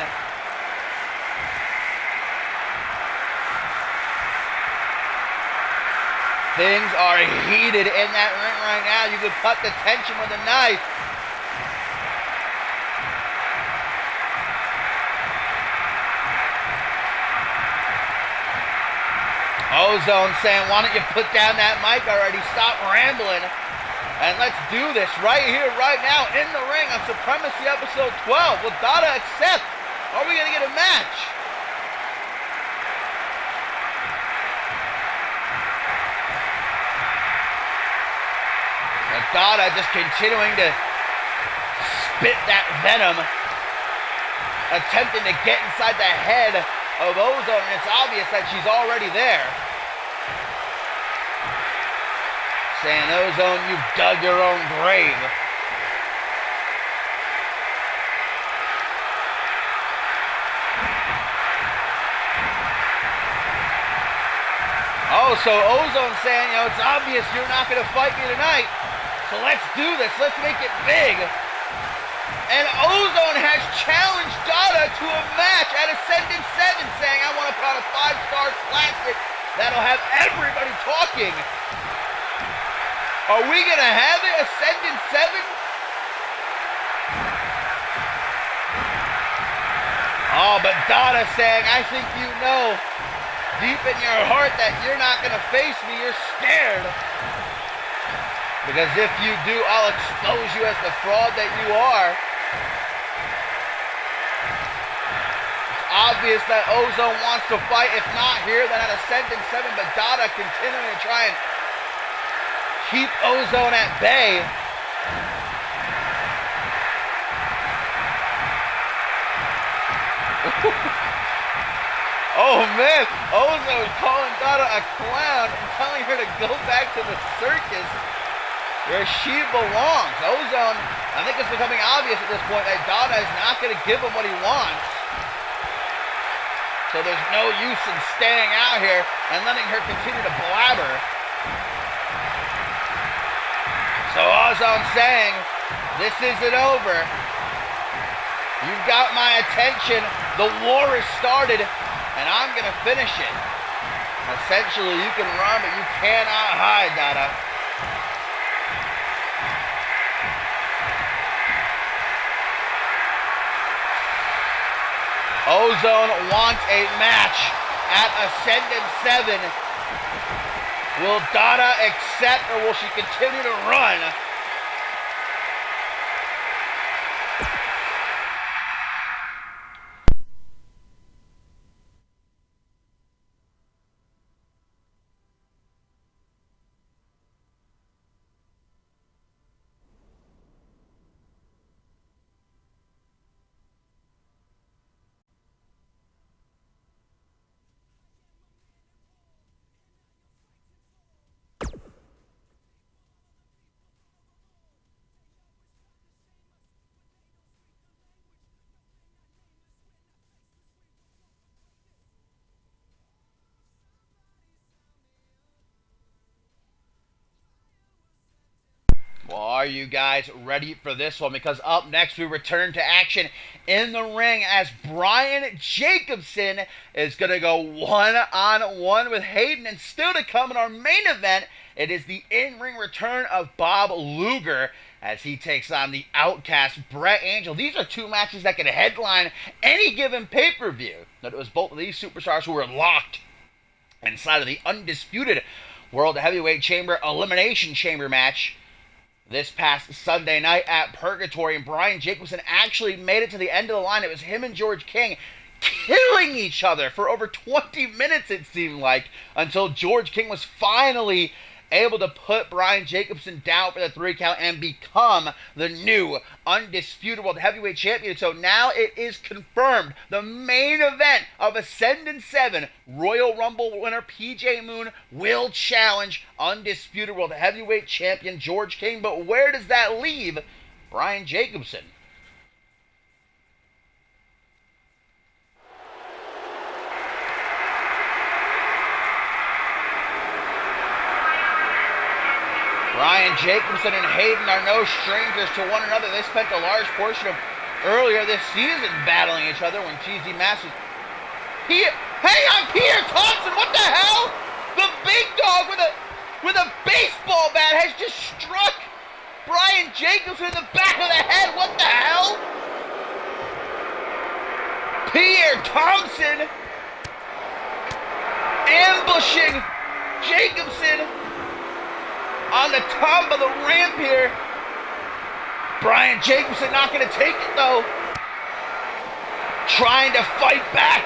Things are heated in that ring right now. You could cut the tension with a knife. Ozone saying, "Why don't you put down that mic already? Stop rambling. And let's do this right here, right now, in the ring on Supremacy episode 12. Will Dada accept? Are we going to get a match?" And Dada just continuing to spit that venom, attempting to get inside the head of Ozone, and it's obvious that she's already there. Saying, "Ozone, you've dug your own grave." Oh, so Ozone saying, "It's obvious you're not going to fight me tonight, so let's do this. Let's make it big." And Ozone has challenged Dada to a match at Ascendant 7, saying, "I want to put on a 5-star classic that'll have everybody talking." Are we going to have it, Ascendant 7? Oh, but Dada saying, "I think you know deep in your heart that you're not going to face me. You're scared. Because if you do, I'll expose you as the fraud that you are." It's obvious that Ozone wants to fight, if not here, then at Ascendant 7, but Dada continuing to try and keep Ozone at bay. Oh man, Ozone calling Dada a clown and telling her to go back to the circus where she belongs. Ozone, I think it's becoming obvious at this point that Dada is not going to give him what he wants. So there's no use in staying out here and letting her continue to blabber. So Ozone saying, "This isn't over. You've got my attention. The war is started, and I'm going to finish it. Essentially, you can run, but you cannot hide, Dada." Ozone wants a match at Ascendant 7. Will Dada accept, or will she continue to run? Are you guys ready for this one? Because up next we return to action in the ring as Brian Jacobson is going to go one-on-one with Hayden. And still to come in our main event, it is the in-ring return of Bob Luger as he takes on the Outcast Brett Angel. These are two matches that can headline any given pay-per-view. But it was both of these superstars who were locked inside of the undisputed World Heavyweight Chamber Elimination Chamber match this past Sunday night at Purgatory, and Brian Jacobson actually made it to the end of the line. It was him and George King killing each other for over 20 minutes, it seemed like, until George King was finally able to put Brian Jacobson down for the 3 count and become the new undisputed World Heavyweight Champion. So now it is confirmed. The main event of Ascendant 7, Royal Rumble winner PJ Moon will challenge undisputed World Heavyweight Champion George King. But where does that leave Brian Jacobson? Brian Jacobson and Hayden are no strangers to one another. They spent a large portion of earlier this season battling each other when Cheesy Masters. Hang on, Pierre Thompson, what the hell? The big dog with a baseball bat has just struck Brian Jacobson in the back of the head. What the hell? Pierre Thompson ambushing Jacobson on the top of the ramp here. Brian Jacobson not going to take it though. Trying to fight back.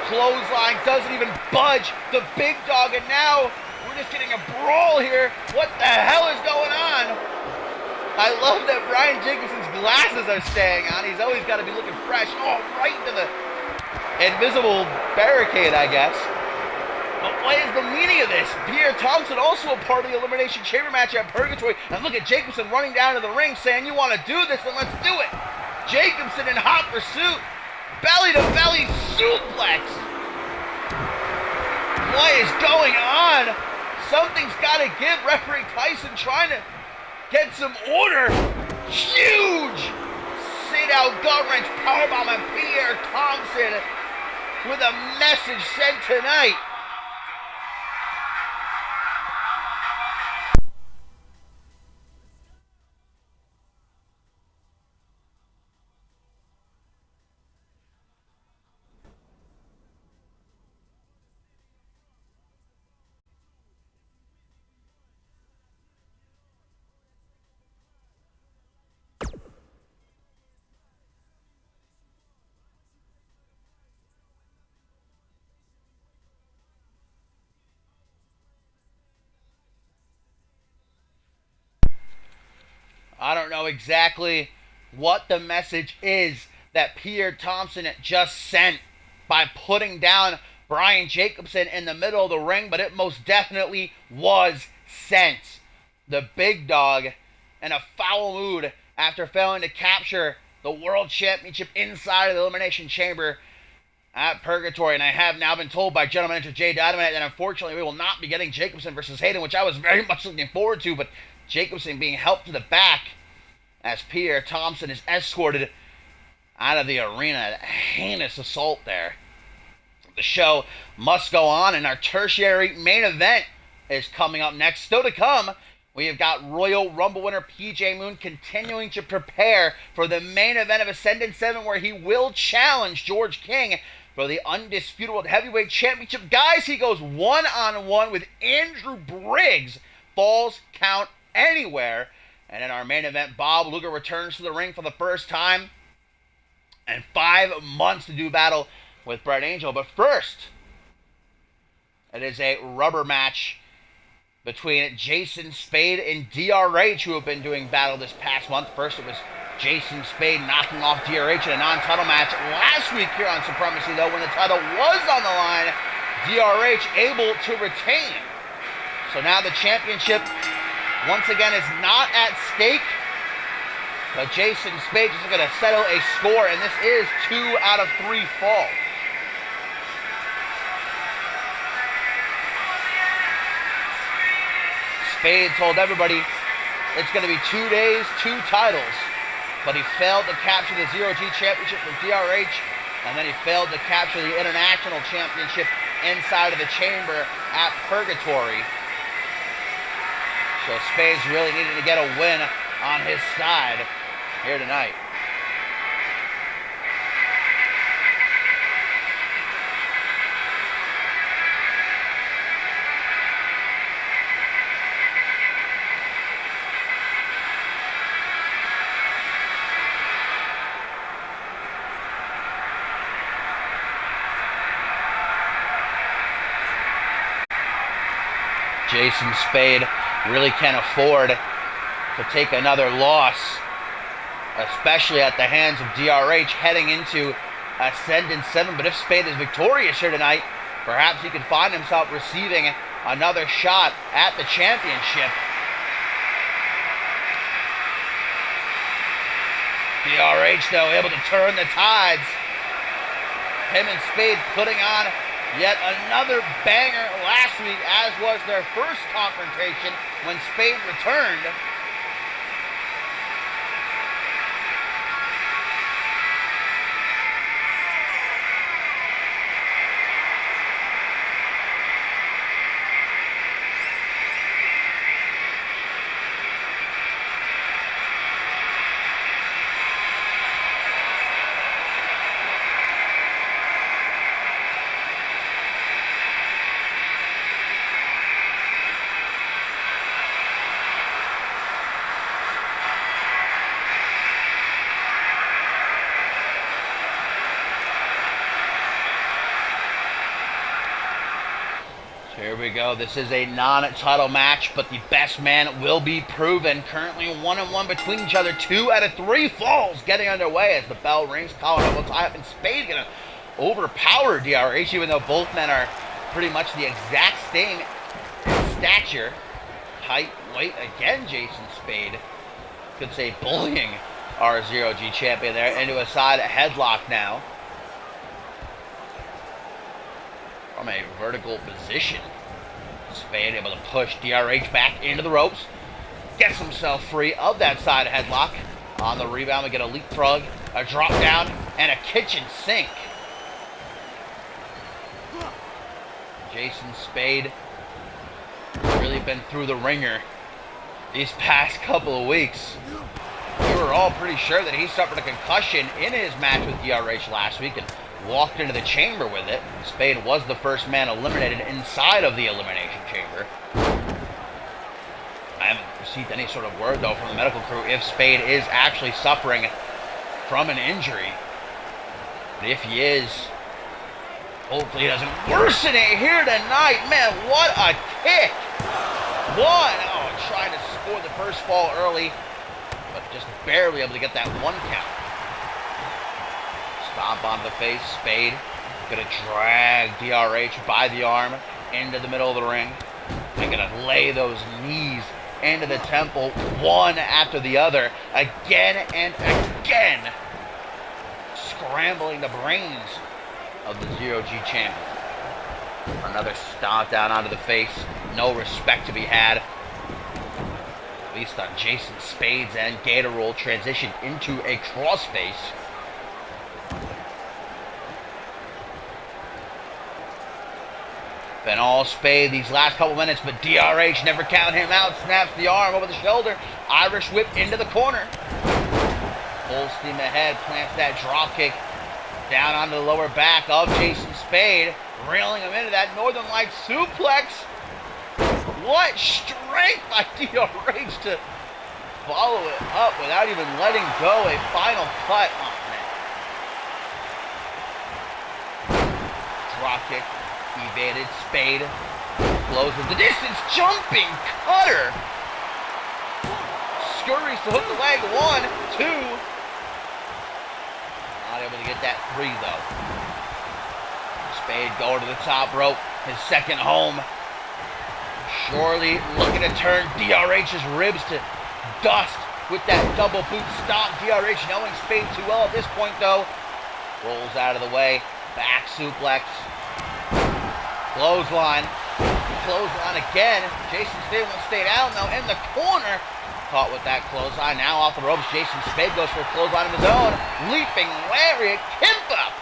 Clothesline doesn't even budge. The big dog, and now we're just getting a brawl here. What the hell is going on? I love that Brian Jacobson's glasses are staying on. He's always got to be looking fresh. Oh, right into the invisible barricade, I guess. But what is the meaning of this? Pierre Thompson also a part of the Elimination Chamber match at Purgatory. And look at Jacobson running down to the ring saying, you want to do this, then let's do it. Jacobson in hot pursuit. Belly to belly suplex. What is going on? Something's got to give. Referee Tyson trying to get some order. Huge sit-out gut wrench powerbomb on Pierre Thompson with a message sent tonight. I don't know exactly what the message is that Pierre Thompson just sent by putting down Brian Jacobson in the middle of the ring, but it most definitely was sent. The big dog in a foul mood after failing to capture the World Championship inside of the Elimination Chamber at Purgatory. And I have now been told by General Manager Jay Dynamite that unfortunately we will not be getting Jacobson versus Hayden, which I was very much looking forward to, but Jacobson being helped to the back as Pierre Thompson is escorted out of the arena. A heinous assault there. The show must go on, and our tertiary main event is coming up next. Still to come, we have got Royal Rumble winner PJ Moon continuing to prepare for the main event of Ascendant 7, where he will challenge George King for the undisputed World Heavyweight Championship. Guys, he goes one-on-one with Andrew Briggs. Falls count anywhere. And in our main event, Bob Luger returns to the ring for the first time in 5 months to do battle with Brett Angel. But first, it is a rubber match between Jason Spade and DRH, who have been doing battle this past month. First, it was Jason Spade knocking off DRH in a non-title match last week here on Supremacy, though, when the title was on the line. DRH able to retain. So now the championship once again is not at stake, but Jason Spade is going to settle a score, and this is 2 out of 3 falls. Spade told everybody it's going to be 2 days, 2 titles. But he failed to capture the Zero G Championship for DRH, and then he failed to capture the International Championship inside of the chamber at Purgatory. So Spades really needed to get a win on his side here tonight. Jason Spade really can't afford to take another loss, especially at the hands of DRH heading into Ascendant 7. But if Spade is victorious here tonight, perhaps he could find himself receiving another shot at the championship. DRH, though, able to turn the tides. Him and Spade putting on yet another banger last week, as was their first confrontation when Spade returned. Here we go. This is a non-title match, but the best man will be proven. Currently 1-1 between each other. 2 out of 3 falls getting underway as the bell rings. Colorado will tie up, and Spade gonna overpower DRH, even though both men are pretty much the exact same stature. Height, weight, again, Jason Spade. Could say bullying our Zero G champion there into a side headlock now. From a vertical position, Spade able to push DRH back into the ropes, gets himself free of that side headlock. On the rebound, we get a leapfrog, a drop down, and a kitchen sink. Jason Spade really been through the ringer these past couple of weeks. We were all pretty sure that he suffered a concussion in his match with DRH last week and walked into the chamber with it. Spade was the first man eliminated inside of the Elimination Chamber. I haven't received any sort of word, though, from the medical crew if Spade is actually suffering from an injury. But if he is, hopefully he doesn't worsen it here tonight. Man, what a kick! One! Oh, trying to score the first fall early, but just barely able to get that 1 count. Stomp onto the face. Spade gonna drag DRH by the arm into the middle of the ring. They're gonna lay those knees into the temple, one after the other, again and again, scrambling the brains of the Zero G champion. Another stomp down onto the face. No respect to be had, at least on Jason Spade's end. Gator roll transitioned into a crossface. Been all Spade these last couple minutes, but DRH never counted him out. Snaps the arm over the shoulder. Irish whip into the corner. Full steam ahead. Plants that drop kick down onto the lower back of Jason Spade. Reeling him into that Northern Lights suplex. What strength by DRH to follow it up without even letting go. A final cut. Oh, man. Drop kick. Evaded. Spade closes the distance. Jumping cutter. Scurries to hook the leg. 1, 2. Not able to get that 3, though. Spade going to the top rope. His second home. Surely looking to turn DRH's ribs to dust with that double boot stomp. DRH knowing Spade too well at this point, though. Rolls out of the way. Back suplex. Clothesline. Clothesline again. Jason Spade won't stay down, though. In the corner. caught with that clothesline. Now off the ropes, Jason Spade goes for a clothesline of his own. Leaping lariat, kimbap.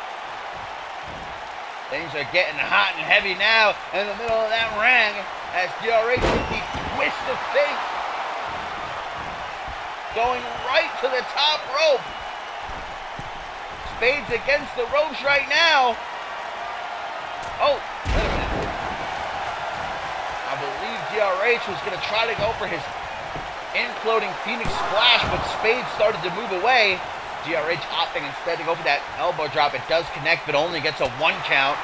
Things are getting hot and heavy now in the middle of that ring as DRH with the twist of fate. Going right to the top rope. Spade's against the ropes right now. Oh, wait a minute. I believe DRH was going to try to go for his imploding Phoenix Splash, but Spade started to move away. DRH opting instead to go for that elbow drop. It does connect, but only gets a 1 count.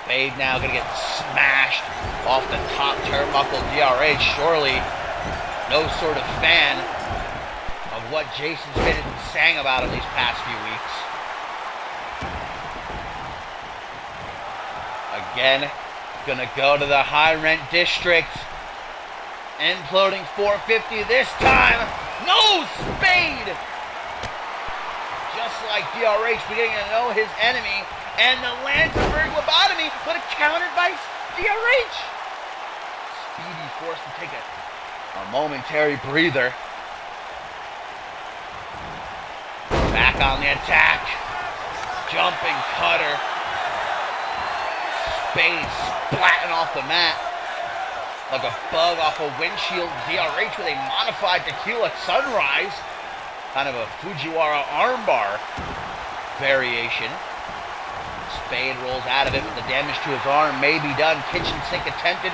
Spade now going to get smashed off the top turnbuckle. DRH surely no sort of fan of what Jason Spade has been saying about him these past few weeks. Again, gonna go to the high rent district. Imploding 450 this time. No, Spade! Just like DRH beginning to know his enemy. And the Landsberg lobotomy, but countered by DRH. Speedy forced to take a momentary breather. Back on the attack. Jumping cutter. Spade splatting off the mat like a bug off a windshield. DRH with a modified tequila sunrise. Kind of a Fujiwara armbar variation. Spade rolls out of it, but the damage to his arm may be done. Kitchen sink attempted.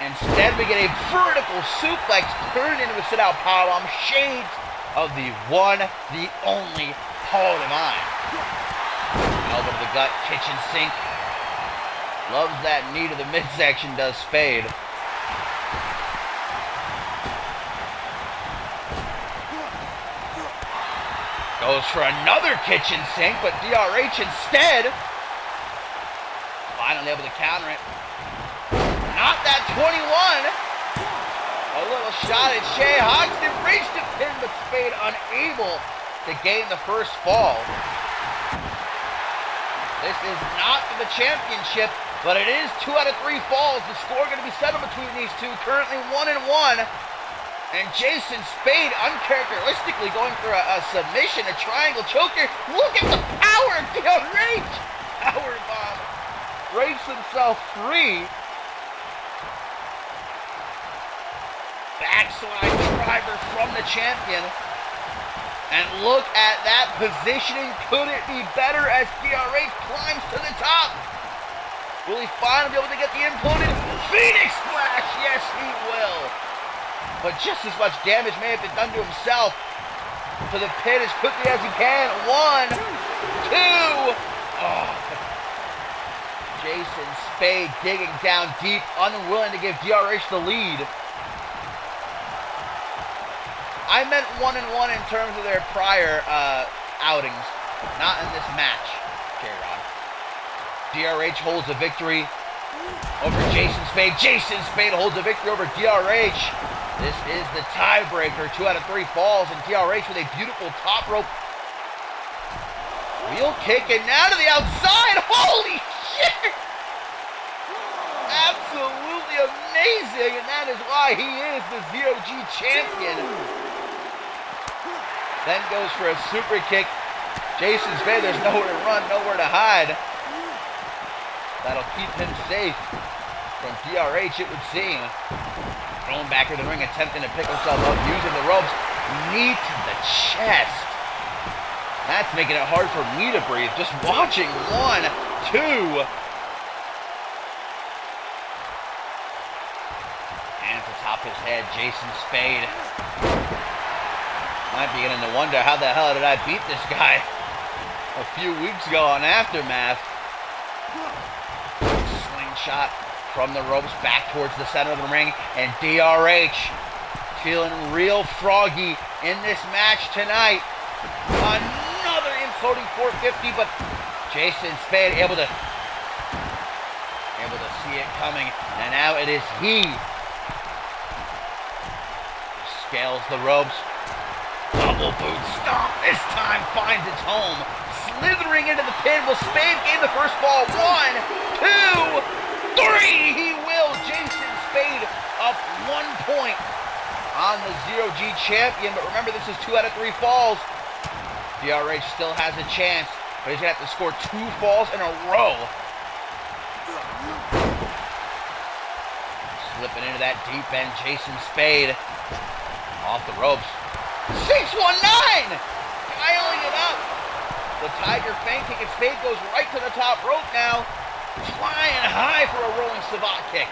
Instead, we get a vertical suplex turned into a sit-out powerbomb. Shades of the one, the only Paul Devine. Elbow to the gut, kitchen sink. Loves that knee to the midsection, does Spade. Goes for another kitchen sink, but DRH instead finally able to counter it. Not that 21. A little shot at Shea. Hoxton reached the pin, but Spade unable to gain the first fall. This is not for the championship, but it is 2 out of 3 falls. The score going to be settled between these two. Currently 1-1. And Jason Spade uncharacteristically going for a submission, a triangle choker. Look at the power of DRH. Powerbomb. Breaks himself free. Backslide driver from the champion. And look at that positioning. Could it be better as DRH climbs to the top? Will he finally be able to get the imploded Phoenix Splash? Yes, he will. But just as much damage may have been done to himself. To the pin as quickly as he can. 1, 2. Oh. Jason Spade digging down deep, unwilling to give DRH the lead. I meant 1-1 in terms of their prior outings, not in this match, J-Rod. DRH holds a victory over Jason Spade. Jason Spade holds a victory over DRH. This is the tiebreaker. 2 out of 3 falls, and DRH with a beautiful top rope wheel kick, and now to the outside. Holy shit! Absolutely amazing, and that is why he is the ZOG champion. Then goes for a super kick. Jason Spade, there's nowhere to run, nowhere to hide. That'll keep him safe from DRH, it would seem. Thrown back to the ring, attempting to pick himself up, using the ropes. Knee to the chest. That's making it hard for me to breathe. Just watching. 1, 2. Hands atop his head, Jason Spade. Might be beginning to wonder how the hell did I beat this guy a few weeks ago on Aftermath. Slingshot from the ropes back towards the center of the ring, and DRH feeling real froggy in this match tonight. Another imploding 450, but Jason Spade able to see it coming, and now it is he who scales the ropes. Double boot stomp this time finds its home. slithering into the pin. Will Spade gain the first fall? 1, 2, 3. He will. Jason Spade up 1 point on the Zero-G champion. But remember, this is 2 out of 3 falls. DRH still has a chance, but he's going to have to score 2 falls in a row. Slipping into that deep end, Jason Spade off the ropes. 619! Dialing it up. The Tiger feint kick, and Spade goes right to the top rope now. Flying high for a rolling savate kick.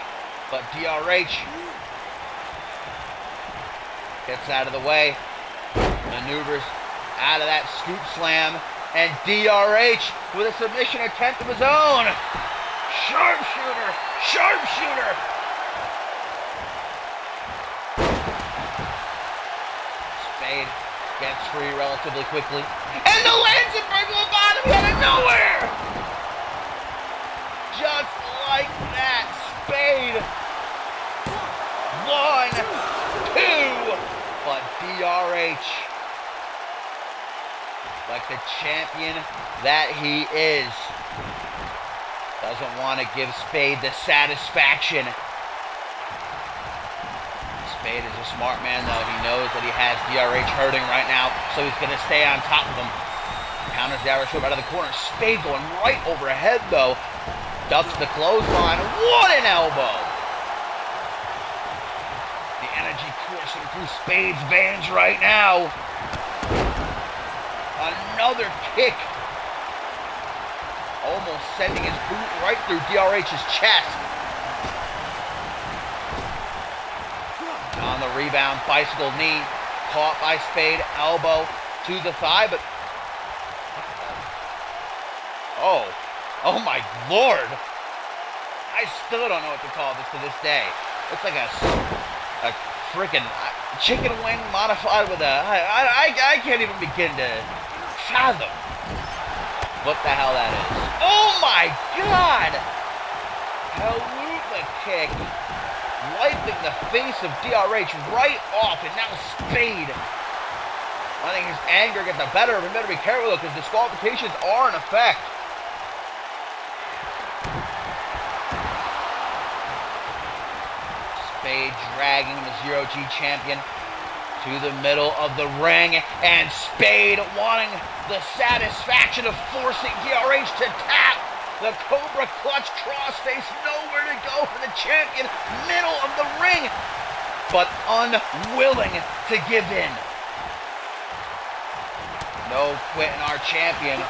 But DRH gets out of the way. Maneuvers out of that scoop slam. And DRH with a submission attempt of his own. Sharpshooter! Sharpshooter! Spade gets free relatively quickly. And the lands it right to the bottom out of nowhere! Just like that, Spade. 1, 2. But DRH, like the champion that he is, doesn't want to give Spade the satisfaction. Spade is a smart man, though. He knows that he has DRH hurting right now, so he's going to stay on top of him. Counters DRH right out of the corner. Spade going right overhead, though. Ducks the clothesline. What an elbow! The energy coursing through Spade's veins right now. Another kick. Almost sending his boot right through DRH's chest. On the rebound, bicycle knee. Caught by Spade, elbow to the thigh, but... Oh my Lord! I still don't know what to call this to this day. It's like a freaking chicken wing modified with a... I can't even begin to fathom what the hell that is. Oh my God! Haluva kick. Wiping the face of DRH right off, and now Spade. I think his anger gets the better of him. Better be careful though, because disqualifications are in effect. Spade dragging the Zero-G champion to the middle of the ring, and Spade wanting the satisfaction of forcing DRH to tap. The Cobra Clutch crossface, nowhere to go for the champion, middle of the ring, but unwilling to give in. No quitting our champion.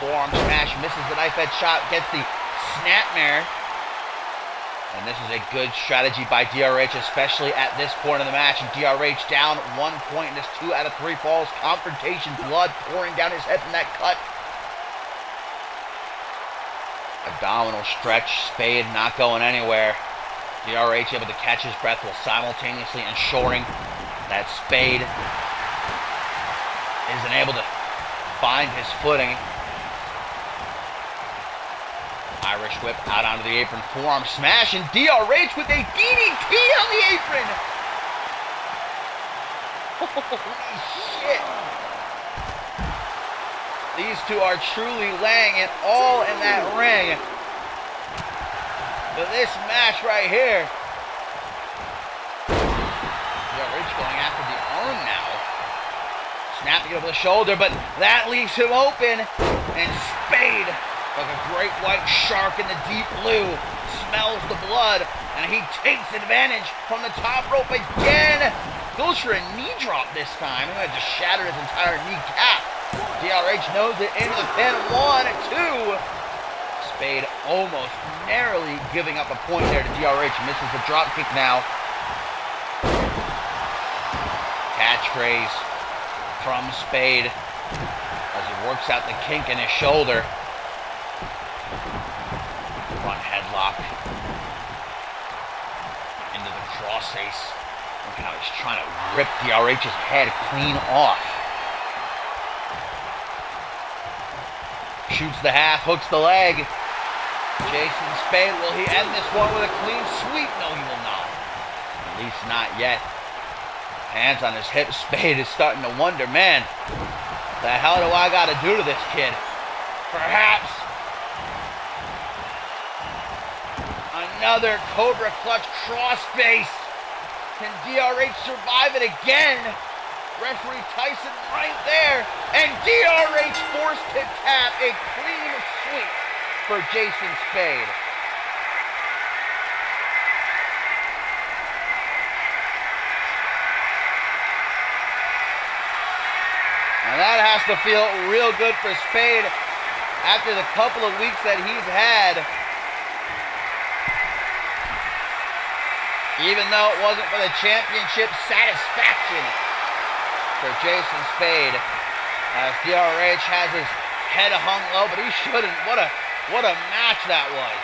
Forearm smash, misses the knife edge shot, gets the snapmare. And this is a good strategy by DRH, especially at this point in the match. And DRH down 1 point in this 2 out of 3 falls. Confrontation, blood pouring down his head from that cut. Abdominal stretch, Spade not going anywhere. DRH able to catch his breath while simultaneously ensuring that Spade isn't able to find his footing. Irish whip out onto the apron, forearm smash, and DRH with a DDT on the apron. Holy shit. These two are truly laying it all in that ring. But this match right here, DRH going after the arm now. Snapping over the shoulder, but that leaves him open. And Spade, like a great white shark in the deep blue, smells the blood, and he takes advantage from the top rope again. Goes for a knee drop this time. He's going to just shatter his entire kneecap. DRH knows it into the pin. 1, 2. Spade almost narrowly giving up a point there to DRH. Misses the drop kick now. Catchphrase from Spade as he works out the kink in his shoulder. Front headlock into the crossface. Look how he's trying to rip DRH's head clean off. Shoots the half, hooks the leg. Jason Spade, will he end this one with a clean sweep? No, he will not. At least not yet. Hands on his hips. Spade is starting to wonder, man, The hell do I gotta do to this kid? Perhaps another Cobra Clutch crossface. Can DRH survive it again? Referee Tyson right there. And DRH forced to tap. A clean sweep for Jason Spade. And that has to feel real good for Spade after the couple of weeks that he's had. Even though it wasn't for the championship satisfaction for Jason Spade. As DRH has his head hung low, but he shouldn't. What a match that was.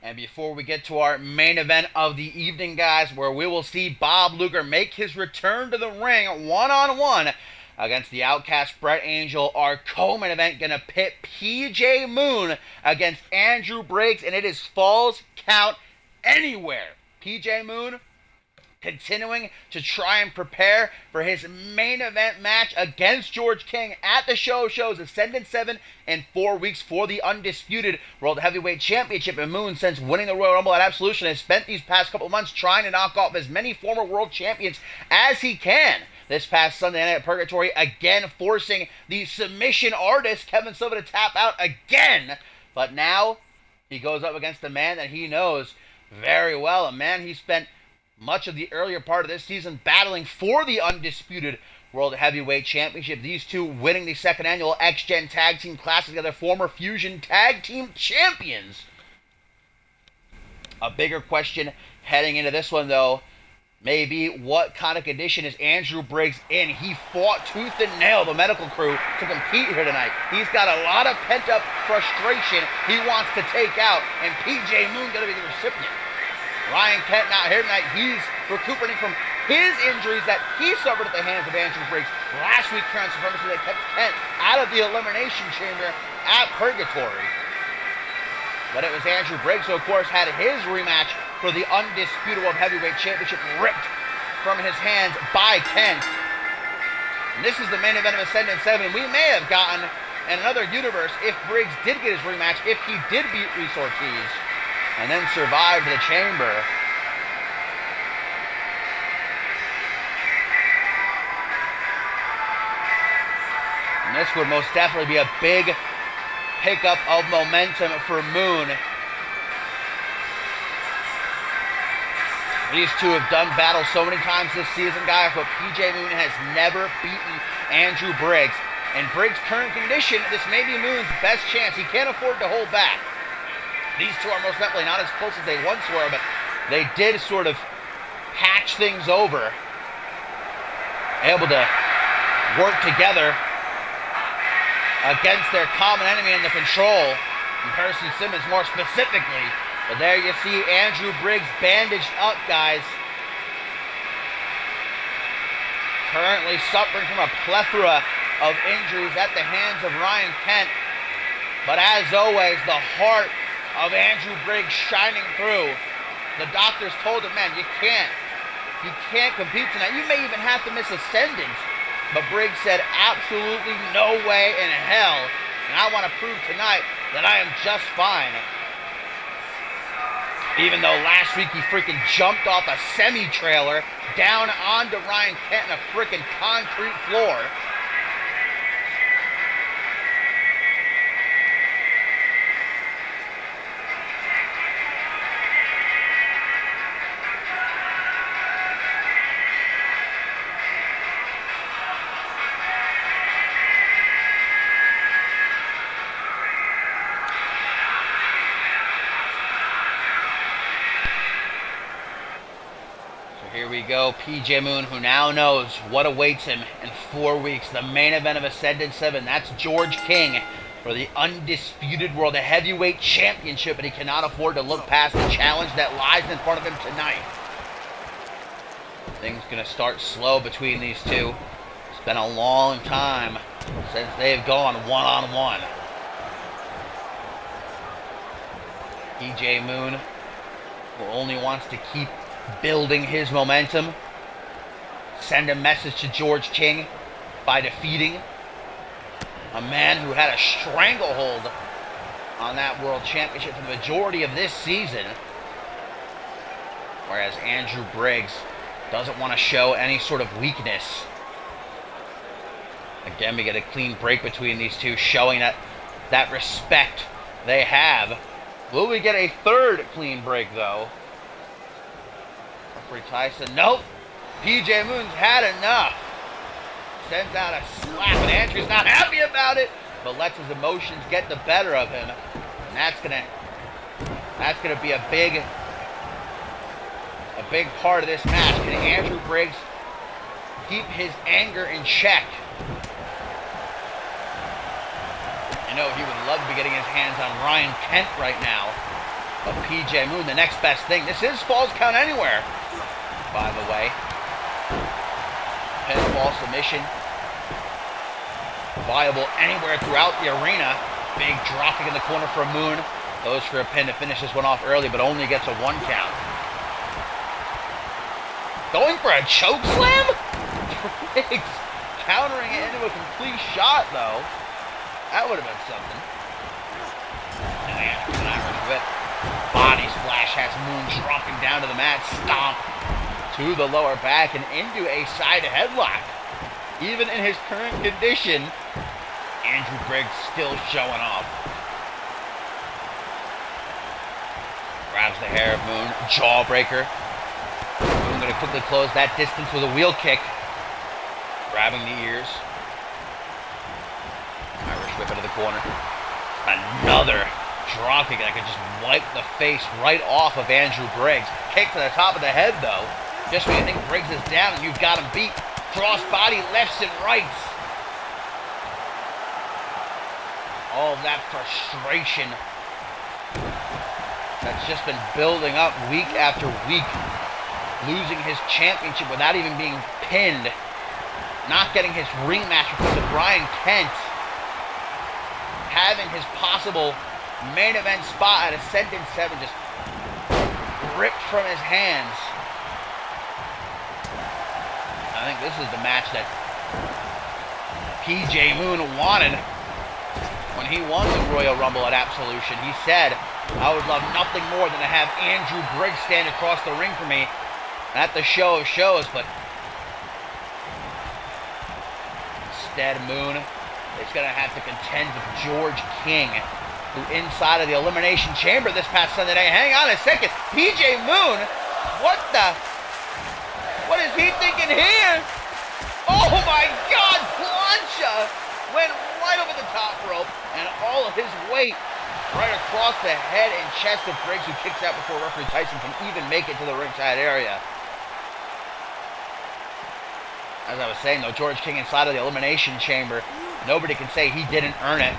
And before we get to our main event of the evening, guys, where we will see Bob Luger make his return to the ring one-on-one against the Outcast Brett Angel, our co-main event going to pit PJ Moon against Andrew Briggs, and it is Falls Count Anywhere. PJ Moon continuing to try and prepare for his main event match against George King at the shows Ascendant 7 in 4 weeks for the undisputed World Heavyweight Championship. And Moon, since winning the Royal Rumble at Absolution, has spent these past couple months trying to knock off as many former world champions as he can. This past Sunday night at Purgatory, again forcing the submission artist Kevin Silva to tap out again. But now he goes up against a man that he knows very well, a man he spent much of the earlier part of this season battling for the undisputed World Heavyweight Championship. These two winning the second annual X-Gen Tag Team Classic together, former Fusion Tag Team Champions. A bigger question heading into this one, though, may be what kind of condition is Andrew Briggs in? He fought tooth and nail, the medical crew, to compete here tonight. He's got a lot of pent-up frustration he wants to take out, and PJ Moon going to be the recipient. Ryan Kent not here tonight. He's recuperating from his injuries that he suffered at the hands of Andrew Briggs last week here on Supremacy that kept Kent out of the Elimination Chamber at Purgatory. But it was Andrew Briggs who, of course, had his rematch for the undisputed World Heavyweight Championship ripped from his hands by Kent. And this is the main event of Ascendant 7. We may have gotten in another universe if Briggs did get his rematch, if he did beat Reese Ortiz and then survived the chamber. And this would most definitely be a big pickup of momentum for Moon. These two have done battle so many times this season, guys, but PJ Moon has never beaten Andrew Briggs. In Briggs' current condition, this may be Moon's best chance. He can't afford to hold back. These two are most definitely not as close as they once were, but they did sort of patch things over. Able to work together against their common enemy in the Control, and Percy Simmons more specifically. But there you see Andrew Briggs bandaged up, guys. Currently suffering from a plethora of injuries at the hands of Ryan Kent. But as always, the heart of Andrew Briggs shining through. The doctors told him, man, you can't compete tonight. You may even have to miss Ascendant. But Briggs said, absolutely no way in hell. And I want to prove tonight that I am just fine. Even though last week he freaking jumped off a semi-trailer down onto Ryan Kent in a freaking concrete floor. we go. PJ Moon, who now knows what awaits him in 4 weeks. The main event of Ascendant 7. That's George King for the undisputed World Heavyweight Championship, but he cannot afford to look past the challenge that lies in front of him tonight. Things gonna start slow between these two. It's been a long time since they've gone one-on-one. PJ Moon, who only wants to keep building his momentum, send a message to George King by defeating a man who had a stranglehold on that World Championship for the majority of this season, whereas Andrew Briggs doesn't want to show any sort of weakness. Again, we get a clean break between these two, showing that respect they have. Will we get a third clean break, though? Referee Tyson, nope. PJ Moon's had enough. Sends out a slap, and Andrew's not happy about it, but lets his emotions get the better of him. And that's gonna be a big part of this match. Can Andrew Briggs keep his anger in check? You know, he would love to be getting his hands on Ryan Kent right now. But PJ Moon, the next best thing. This is Falls Count Anywhere, by the way. Pinfall submission. Viable anywhere throughout the arena. Big drop kick in the corner for Moon. Goes for a pin to finish this one off early, but only gets a 1 count. Going for a choke slam? Briggs countering it into a complete shot, though. That would have been something. Now Andrew's an Irish whip. Body splash has Moon dropping down to the mat. Stomp to the lower back and into a side headlock. Even in his current condition, Andrew Briggs still showing off. Grabs the hair of Moon. Jawbreaker. Moon going to quickly close that distance with a wheel kick. Grabbing the ears. Irish whip into the corner. Another drop kick that could just wipe the face right off of Andrew Briggs. Kick to the top of the head, though. Just when you think Briggs is down and you've got him beat. Cross body lefts and rights. All of that frustration that's just been building up week after week. Losing his championship without even being pinned. Not getting his ring match because of Brian Kent. Having his possible main event spot at Ascendant 7 just ripped from his hands. I think this is the match that PJ Moon wanted when he won the Royal Rumble at Absolution. He said, I would love nothing more than to have Andrew Briggs stand across the ring for me at the show of shows, but instead Moon is going to have to contend with George King, who inside of the Elimination Chamber this past Sunday night. Hang on a second. PJ Moon, what is he thinking here? Oh my God, plancha went right over the top rope, and all of his weight right across the head and chest of Briggs, who kicks out before referee Tyson can even make it to the ringside area. As I was saying, though, George King inside of the Elimination Chamber, nobody can say he didn't earn it.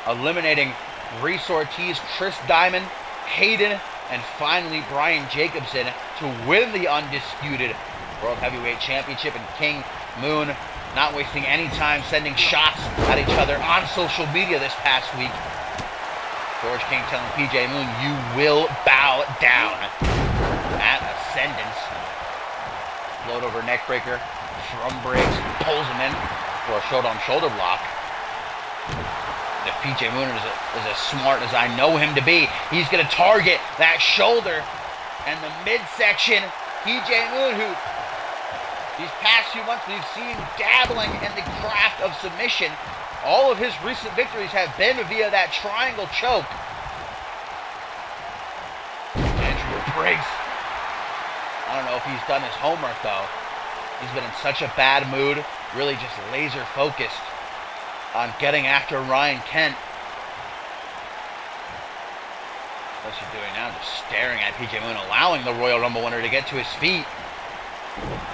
Eliminating Reese Ortiz, Chris Diamond, Hayden, and finally Brian Jacobson to win the undisputed World Heavyweight Championship. And King, Moon, not wasting any time sending shots at each other on social media this past week. George King telling PJ Moon, you will bow down at Ascendance. Float over neckbreaker from Briggs, pulls him in for a shoulder block. If PJ Moon is as smart as I know him to be, he's going to target that shoulder and the midsection. PJ Moon, who these past few months we've seen dabbling in the craft of submission. All of his recent victories have been via that triangle choke. Andrew Briggs, I don't know if he's done his homework, though. He's been in such a bad mood, really just laser focused on getting after Ryan Kent. What's he doing now? Just staring at PJ Moon, allowing the Royal Rumble winner to get to his feet.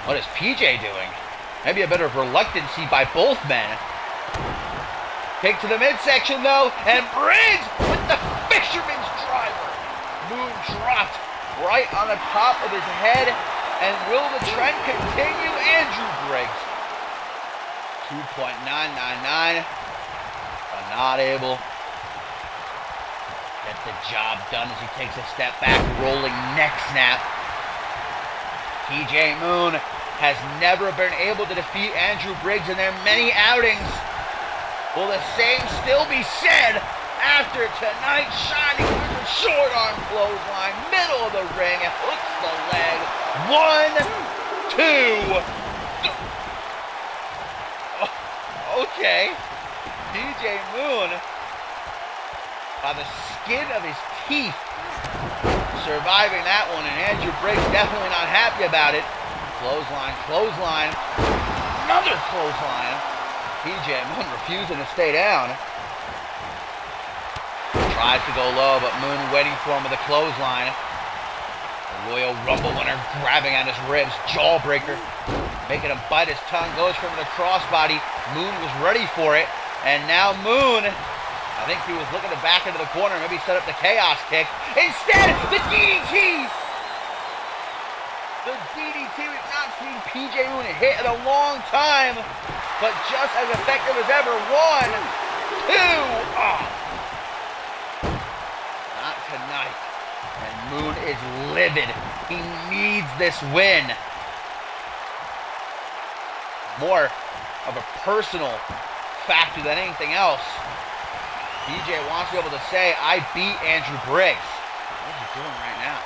What is PJ doing? Maybe a bit of reluctancy by both men. Kick to the midsection though, and Briggs with the fisherman's driver. Moon dropped right on the top of his head. And will the trend continue? Andrew Briggs. 2.999. But not able to get the job done as he takes a step back, rolling neck snap. PJ Moon has never been able to defeat Andrew Briggs in their many outings. Will the same still be said after tonight's shining with a short arm clothesline, middle of the ring, and hooks the leg. 1, 2. Okay. PJ Moon, by the skin of his teeth, surviving that one, and Andrew Briggs definitely not happy about it. Clothesline, clothesline, another clothesline. PJ Moon refusing to stay down. Tries to go low, but Moon waiting for him with a clothesline. The Royal Rumble winner grabbing at his ribs, jawbreaker, making him bite his tongue, goes for him with a crossbody. Moon was ready for it, and now Moon, I think he was looking to back into the corner, maybe set up the chaos kick. Instead, the DDT! The DDT, we've not seen PJ Moon hit in a long time, but just as effective as ever. 1, 2, not tonight. And Moon is livid. He needs this win. More of a personal factor than anything else. PJ wants to be able to say, I beat Andrew Briggs. What is he doing right now?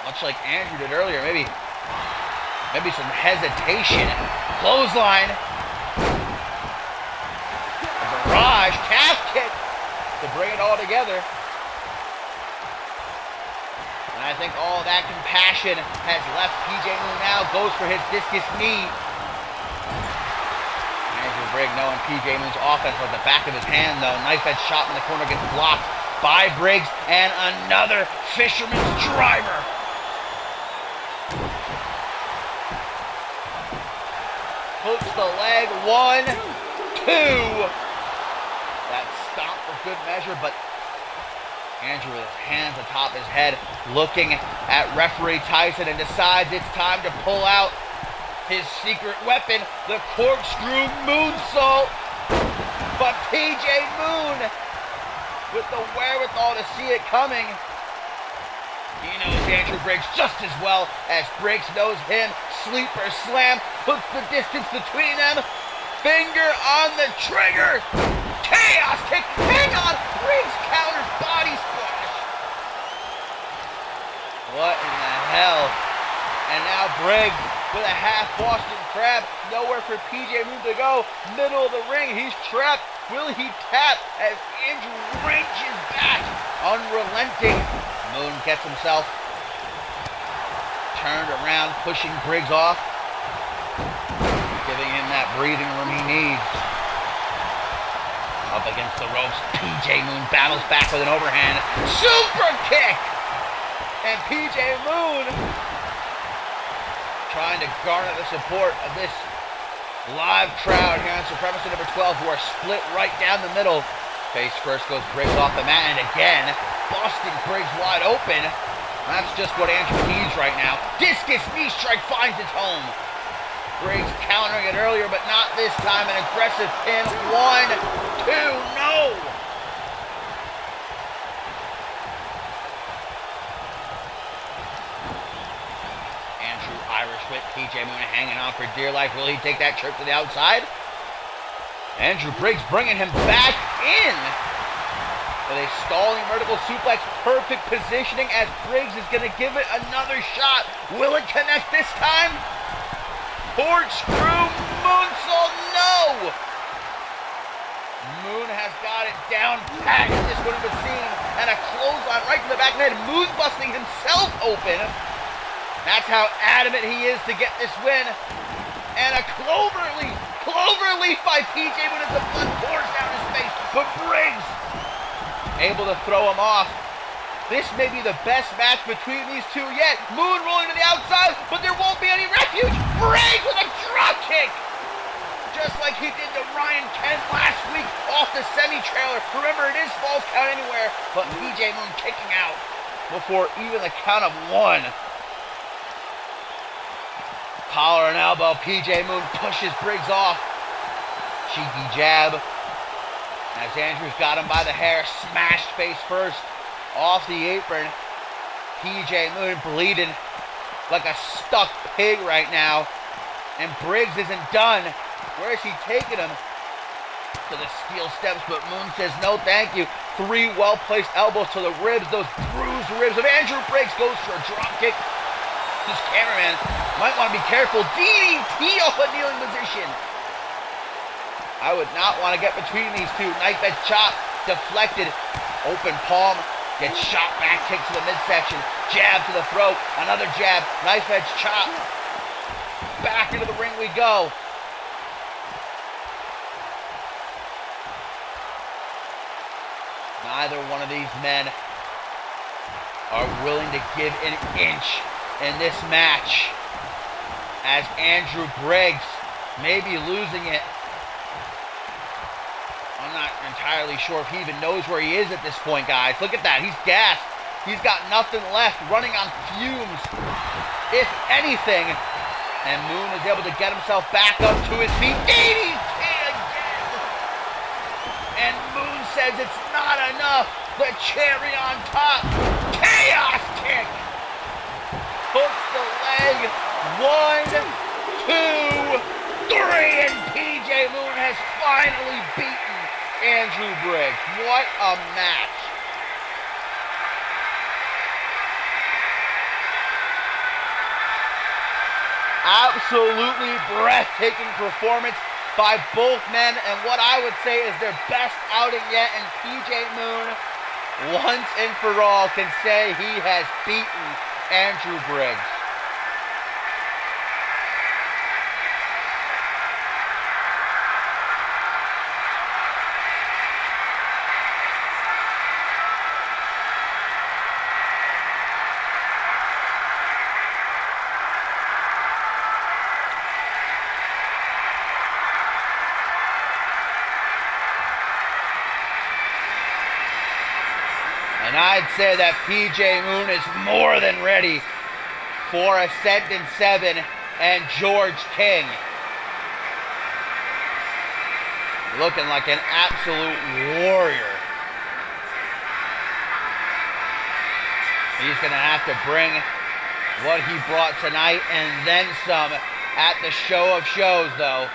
Much like Andrew did earlier, maybe some hesitation. Clothesline. A barrage, calf kick to bring it all together. And I think all that compassion has left PJ Moon now. Goes for his discus knee. Andrew Briggs knowing PJ Moon's offense at the back of his hand though. Knife edge shot in the corner gets blocked by Briggs. And another fisherman's driver. Hooks the leg. 1, 2. That stomp for good measure, but Andrew with his hands atop his head, looking at referee Tyson, and decides it's time to pull out his secret weapon, the corkscrew moonsault. But PJ Moon, with the wherewithal to see it coming, he knows Andrew Briggs just as well as Briggs knows him. Sleeper slam, puts the distance between them. Finger on the trigger. Chaos kick, hang on, Briggs counters, body splash. What in the hell? And now Briggs with a half Boston Crab, nowhere for PJ Moon to go. Middle of the ring, he's trapped. Will he tap as Andrew wrenches back? Unrelenting. Moon gets himself turned around, pushing Briggs off, giving him that breathing room he needs. Up against the ropes, PJ Moon battles back with an overhand super kick, and PJ Moon trying to garner the support of this live crowd here on Supremacy number 12, who are split right down the middle. Face first goes Briggs off the mat, and again, busting Briggs wide open. That's just what Andrew needs right now. Discus knee strike finds its home. Briggs countering it earlier, but not this time. An aggressive pin. 1, 2, no! Andrew Irish whip, PJ Moon hanging on for dear life. Will he take that trip to the outside? Andrew Briggs bringing him back in with a stalling vertical suplex. Perfect positioning as Briggs is going to give it another shot. Will it connect this time? Corkscrew moonsault, no! Moon has got it down pat, as this would have been seen, and a clothesline right to the back of the head. Moon busting himself open. That's how adamant he is to get this win. And a clover leaf by PJ Moon as the blood pours down his face. But Briggs able to throw him off. This may be the best match between these two yet. Moon rolling to the outside, but there won't be any refuge. Briggs with a drop kick! Just like he did to Ryan Kent last week off the semi-trailer. Remember, it is false count anywhere, but PJ Moon kicking out before even the count of one. Collar and elbow, PJ Moon pushes Briggs off. Cheeky jab. As Andrews got him by the hair, smashed face first off the apron. PJ Moon bleeding like a stuck pig right now. And Briggs isn't done. Where is he taking him? To the steel steps, but Moon says no thank you. 3 well-placed elbows to the ribs, those bruised ribs of Andrew Briggs. Goes for a drop kick. This cameraman might want to be careful. DDT off a kneeling position. I would not want to get between these two. Knife edge chop, deflected. Open palm, gets shot back, kick to the midsection. Jab to the throat, another jab. Knife edge chop. Back into the ring we go. Neither one of these men are willing to give an inch in this match, as Andrew Briggs may be losing it. I'm not entirely sure if he even knows where he is at this point, guys. Look at that. He's gassed. He's got nothing left, running on fumes, if anything. And Moon is able to get himself back up to his feet. DDT again! And Moon says it's not enough. The cherry on top. Chaos kick. Hooks the leg. 1, 2, 3. And PJ Moon has finally beaten Andrew Briggs. What a match. Absolutely breathtaking performance by both men, and what I would say is their best outing yet, and PJ Moon, once and for all, can say he has beaten Andrew Briggs. And I'd say that PJ Moon is more than ready for Ascendant 7 and George King. Looking like an absolute warrior. He's going to have to bring what he brought tonight and then some at the show of shows, though.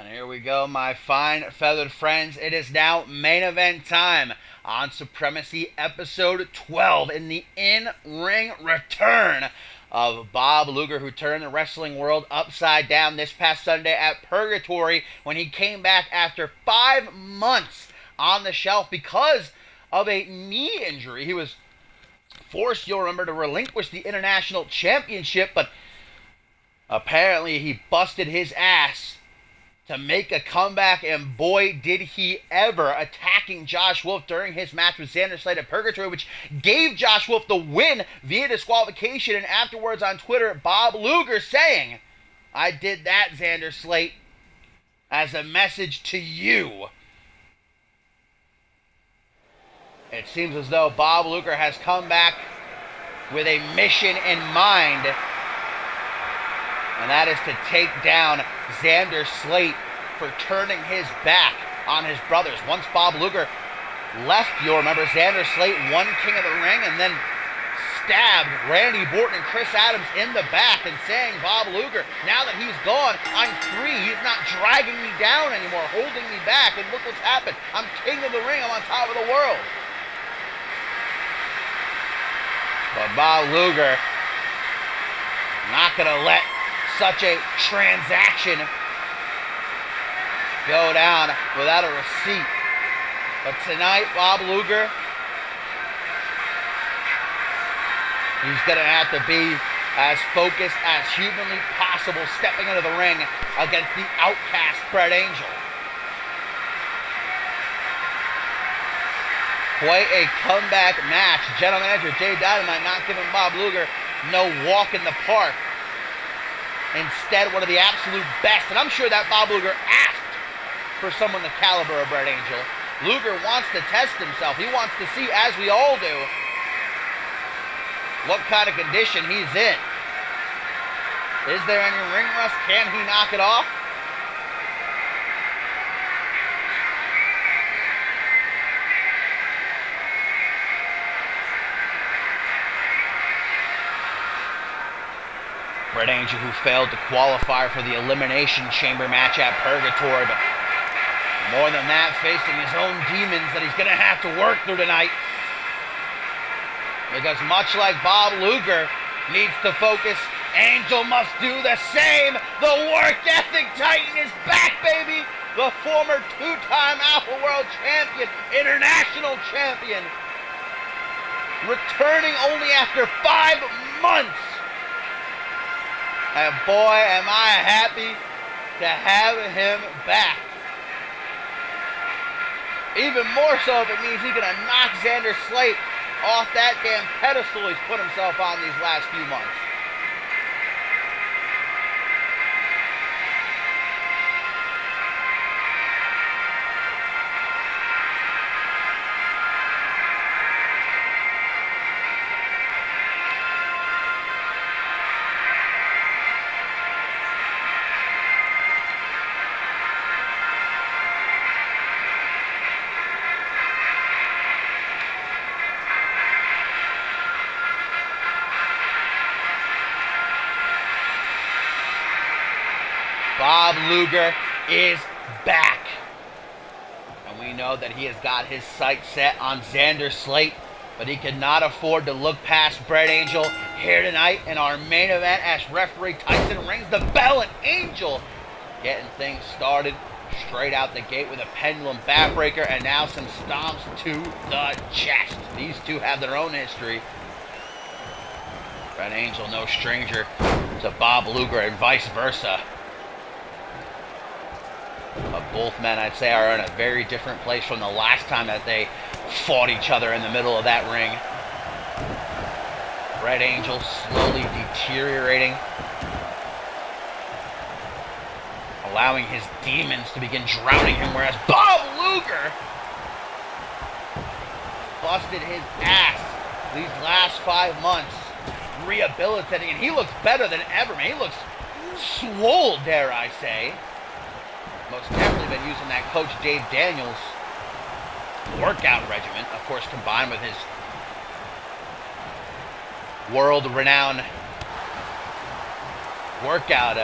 And here we go, my fine feathered friends. It is now main event time on Supremacy episode 12 in the in-ring return of Bob Luger, who turned the wrestling world upside down this past Sunday at Purgatory when he came back after 5 months on the shelf because of a knee injury. He was forced, you'll remember, to relinquish the International Championship, but apparently he busted his ass to make a comeback, and boy did he ever, attacking Josh Wolf during his match with Xander Slade at Purgatory, which gave Josh Wolf the win via disqualification. And afterwards on Twitter, Bob Luger saying, "I did that, Xander Slate, as a message to you." It seems as though Bob Luger has come back with a mission in mind, and that is to take down Xander Slate for turning his back on his brothers. Once Bob Luger left, you'll remember, Xander Slate won King of the Ring and then stabbed Randy Orton and Chris Adams in the back and saying, Bob Luger, now that he's gone, I'm free. He's not dragging me down anymore, holding me back, and look what's happened. I'm king of the ring. I'm on top of the world. But Bob Luger not going to let such a transaction go down without a receipt. But tonight, Bob Luger, he's going to have to be as focused as humanly possible stepping into the ring against the outcast Bret Angel. Quite a comeback match. General Manager Jay Dynamite not giving Bob Luger no walk in the park. Instead, one of the absolute best. And I'm sure that Bob Luger asked for someone the caliber of Bret Angel. Luger wants to test himself. He wants to see, as we all do, what kind of condition he's in. Is there any ring rust? Can he knock it off? Bret Angel, who failed to qualify for the Elimination Chamber match at Purgatory, but more than that, facing his own demons that he's going to have to work through tonight. Because much like Bob Luger needs to focus, Angel must do the same. The work ethic titan is back, baby. The former two-time Alpha World Champion, International Champion, returning only after 5 months. And boy, am I happy to have him back. Even more so if it means he's going to knock Xander Slate off that damn pedestal he's put himself on these last few months. Bob Luger is back. And we know that he has got his sights set on Xander Slate, but he cannot afford to look past Bret Angel here tonight in our main event as referee Tyson rings the bell, and Angel getting things started straight out the gate with a pendulum backbreaker and now some stomps to the chest. These two have their own history. Bret Angel no stranger to Bob Luger and vice versa. But both men, I'd say, are in a very different place from the last time that they fought each other in the middle of that ring. Bret Angel slowly deteriorating, allowing his demons to begin drowning him, whereas Bob Luger busted his ass these last 5 months, rehabilitating, and he looks better than ever, man. He looks swole, dare I say. Most definitely been using that Coach Dave Daniels workout regimen, of course, combined with his world-renowned workout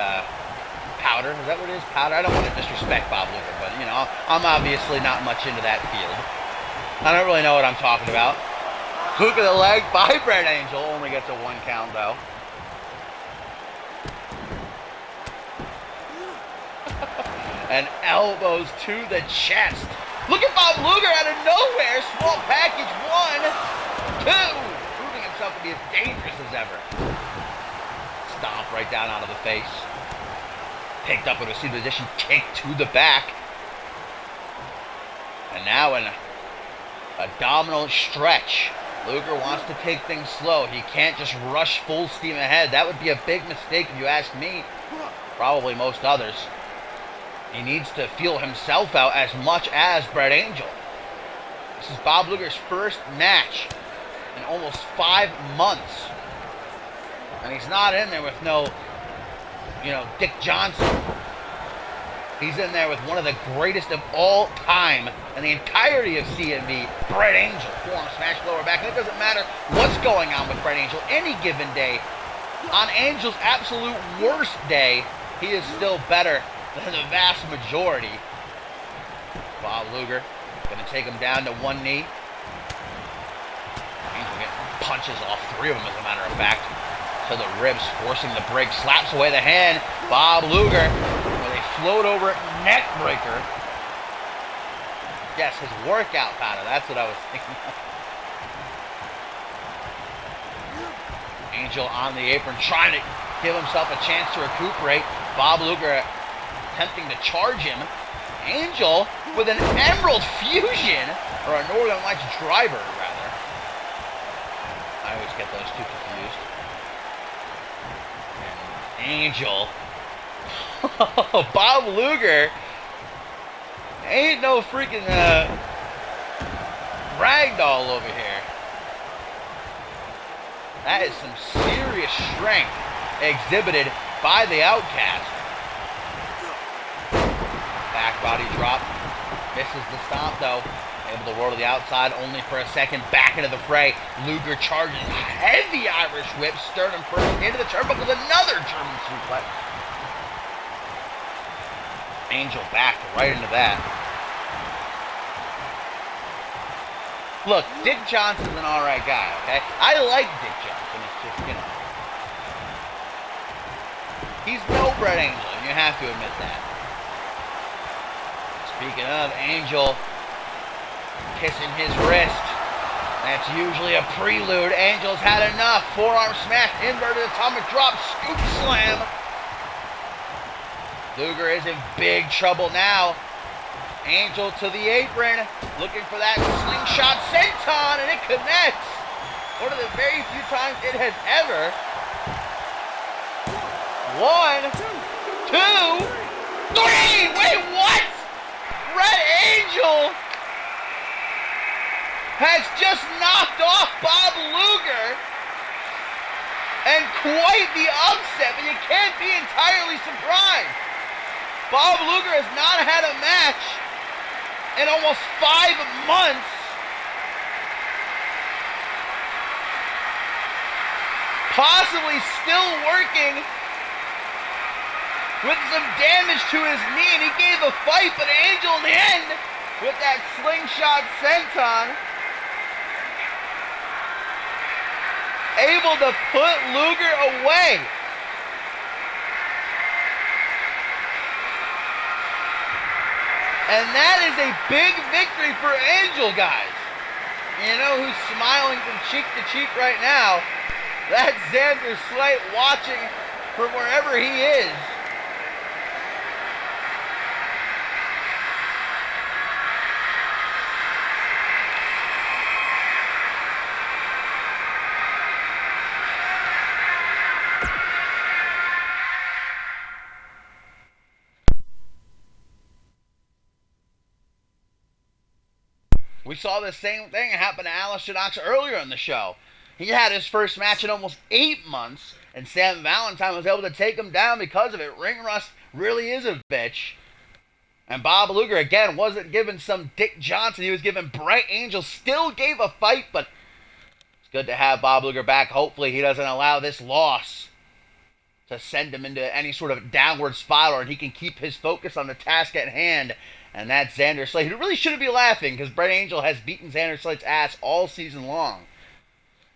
powder. Is that what it is? Powder? I don't want to disrespect Bob Luger, but, you know, I'm obviously not much into that field. I don't really know what I'm talking about. Hook of the leg by Bret Angel. Only gets a 1 count, though. And elbows to the chest. Look at Bob Luger out of nowhere. Small package 1, 2. Proving himself to be as dangerous as ever. Stomp right down out of the face. Picked up with a seated position. Kick to the back. And now in a dominant stretch. Luger wants to take things slow. He can't just rush full steam ahead. That would be a big mistake if you ask me. Probably most others. He needs to feel himself out as much as Bret Angel. This is Bob Luger's first match in almost 5 months. And he's not in there with no, Dick Johnson. He's in there with one of the greatest of all time in the entirety of CMV, Bret Angel. Forearm smash, lower back. And it doesn't matter what's going on with Bret Angel. Any given day, on Angel's absolute worst day, he is still better than the vast majority. Bob Luger going to take him down to one knee. Angel getting punches off 3 of them, as a matter of fact, to the ribs, forcing the break. Slaps away the hand. Bob Luger with a float over neck breaker. Yes, his workout pattern. That's what I was thinking of. Angel on the apron, trying to give himself a chance to recuperate. Bob Luger attempting to charge him. Angel with an Emerald Fusion, or a Northern Lights driver, rather. I always get those two confused. And Angel. Bob Luger ain't no freaking ragdoll over here. That is some serious strength exhibited by the Outcast. Back body drop. Misses the stomp, though. Able to roll to the outside only for a second. Back into the fray. Luger charges. Heavy Irish whip. Sternum first into the turnbuckle with another German suplex. Angel back right into that. Look, Dick Johnson's an alright guy, okay? I like Dick Johnson. It's just, he's no Bret Angel, and you have to admit that. Speaking of, Angel kissing his wrist. That's usually a prelude. Angel's had enough. Forearm smash, inverted atomic drop, scoop slam. Luger is in big trouble now. Angel to the apron, looking for that slingshot senton, and it connects. One of the very few times it has ever. 1, 2, 3! Wait, what? Bret Angel has just knocked off Bob Luger, and quite the upset, but you can't be entirely surprised. Bob Luger has not had a match in almost 5 months. Possibly still working with some damage to his knee, and he gave a fight, but Angel in the end, with that slingshot senton, able to put Luger away. And that is a big victory for Angel, guys. You know who's smiling from cheek to cheek right now? That's Xander Slate watching from wherever he is. We saw the same thing happen to Alistair Knox earlier in the show. He had his first match in almost 8 months, and Sam Valentine was able to take him down because of it. Ring rust really is a bitch. And Bob Luger, again, wasn't given some Dick Johnson. He was given Bret Angel. Still gave a fight, but it's good to have Bob Luger back. Hopefully he doesn't allow this loss to send him into any sort of downward spiral, and he can keep his focus on the task at hand. And that's Xander Slate, who really shouldn't be laughing because Bret Angel has beaten Xander Slate's ass all season long.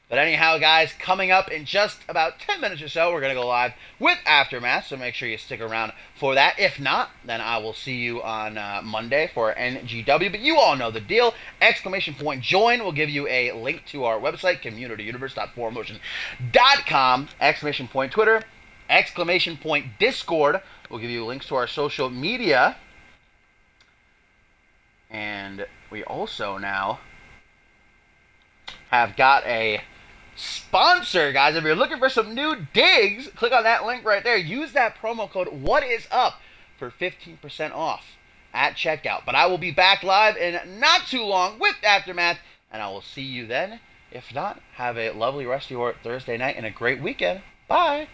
But anyhow, guys, coming up in just about 10 minutes or so, we're going to go live with Aftermath, so make sure you stick around for that. If not, then I will see you on Monday for NGW. But you all know the deal. Exclamation point join will give you a link to our website, communityuniverse.4motion.com. Exclamation point Twitter. Exclamation point Discord will give you links to our social media. And we also now have got a sponsor, guys. If you're looking for some new digs, click on that link right there. Use that promo code WHATISUP for 15% off. at checkout. But I will be back live in not too long with Aftermath, and I will see you then. If not, have a lovely rest of your Thursday night and a great weekend. Bye.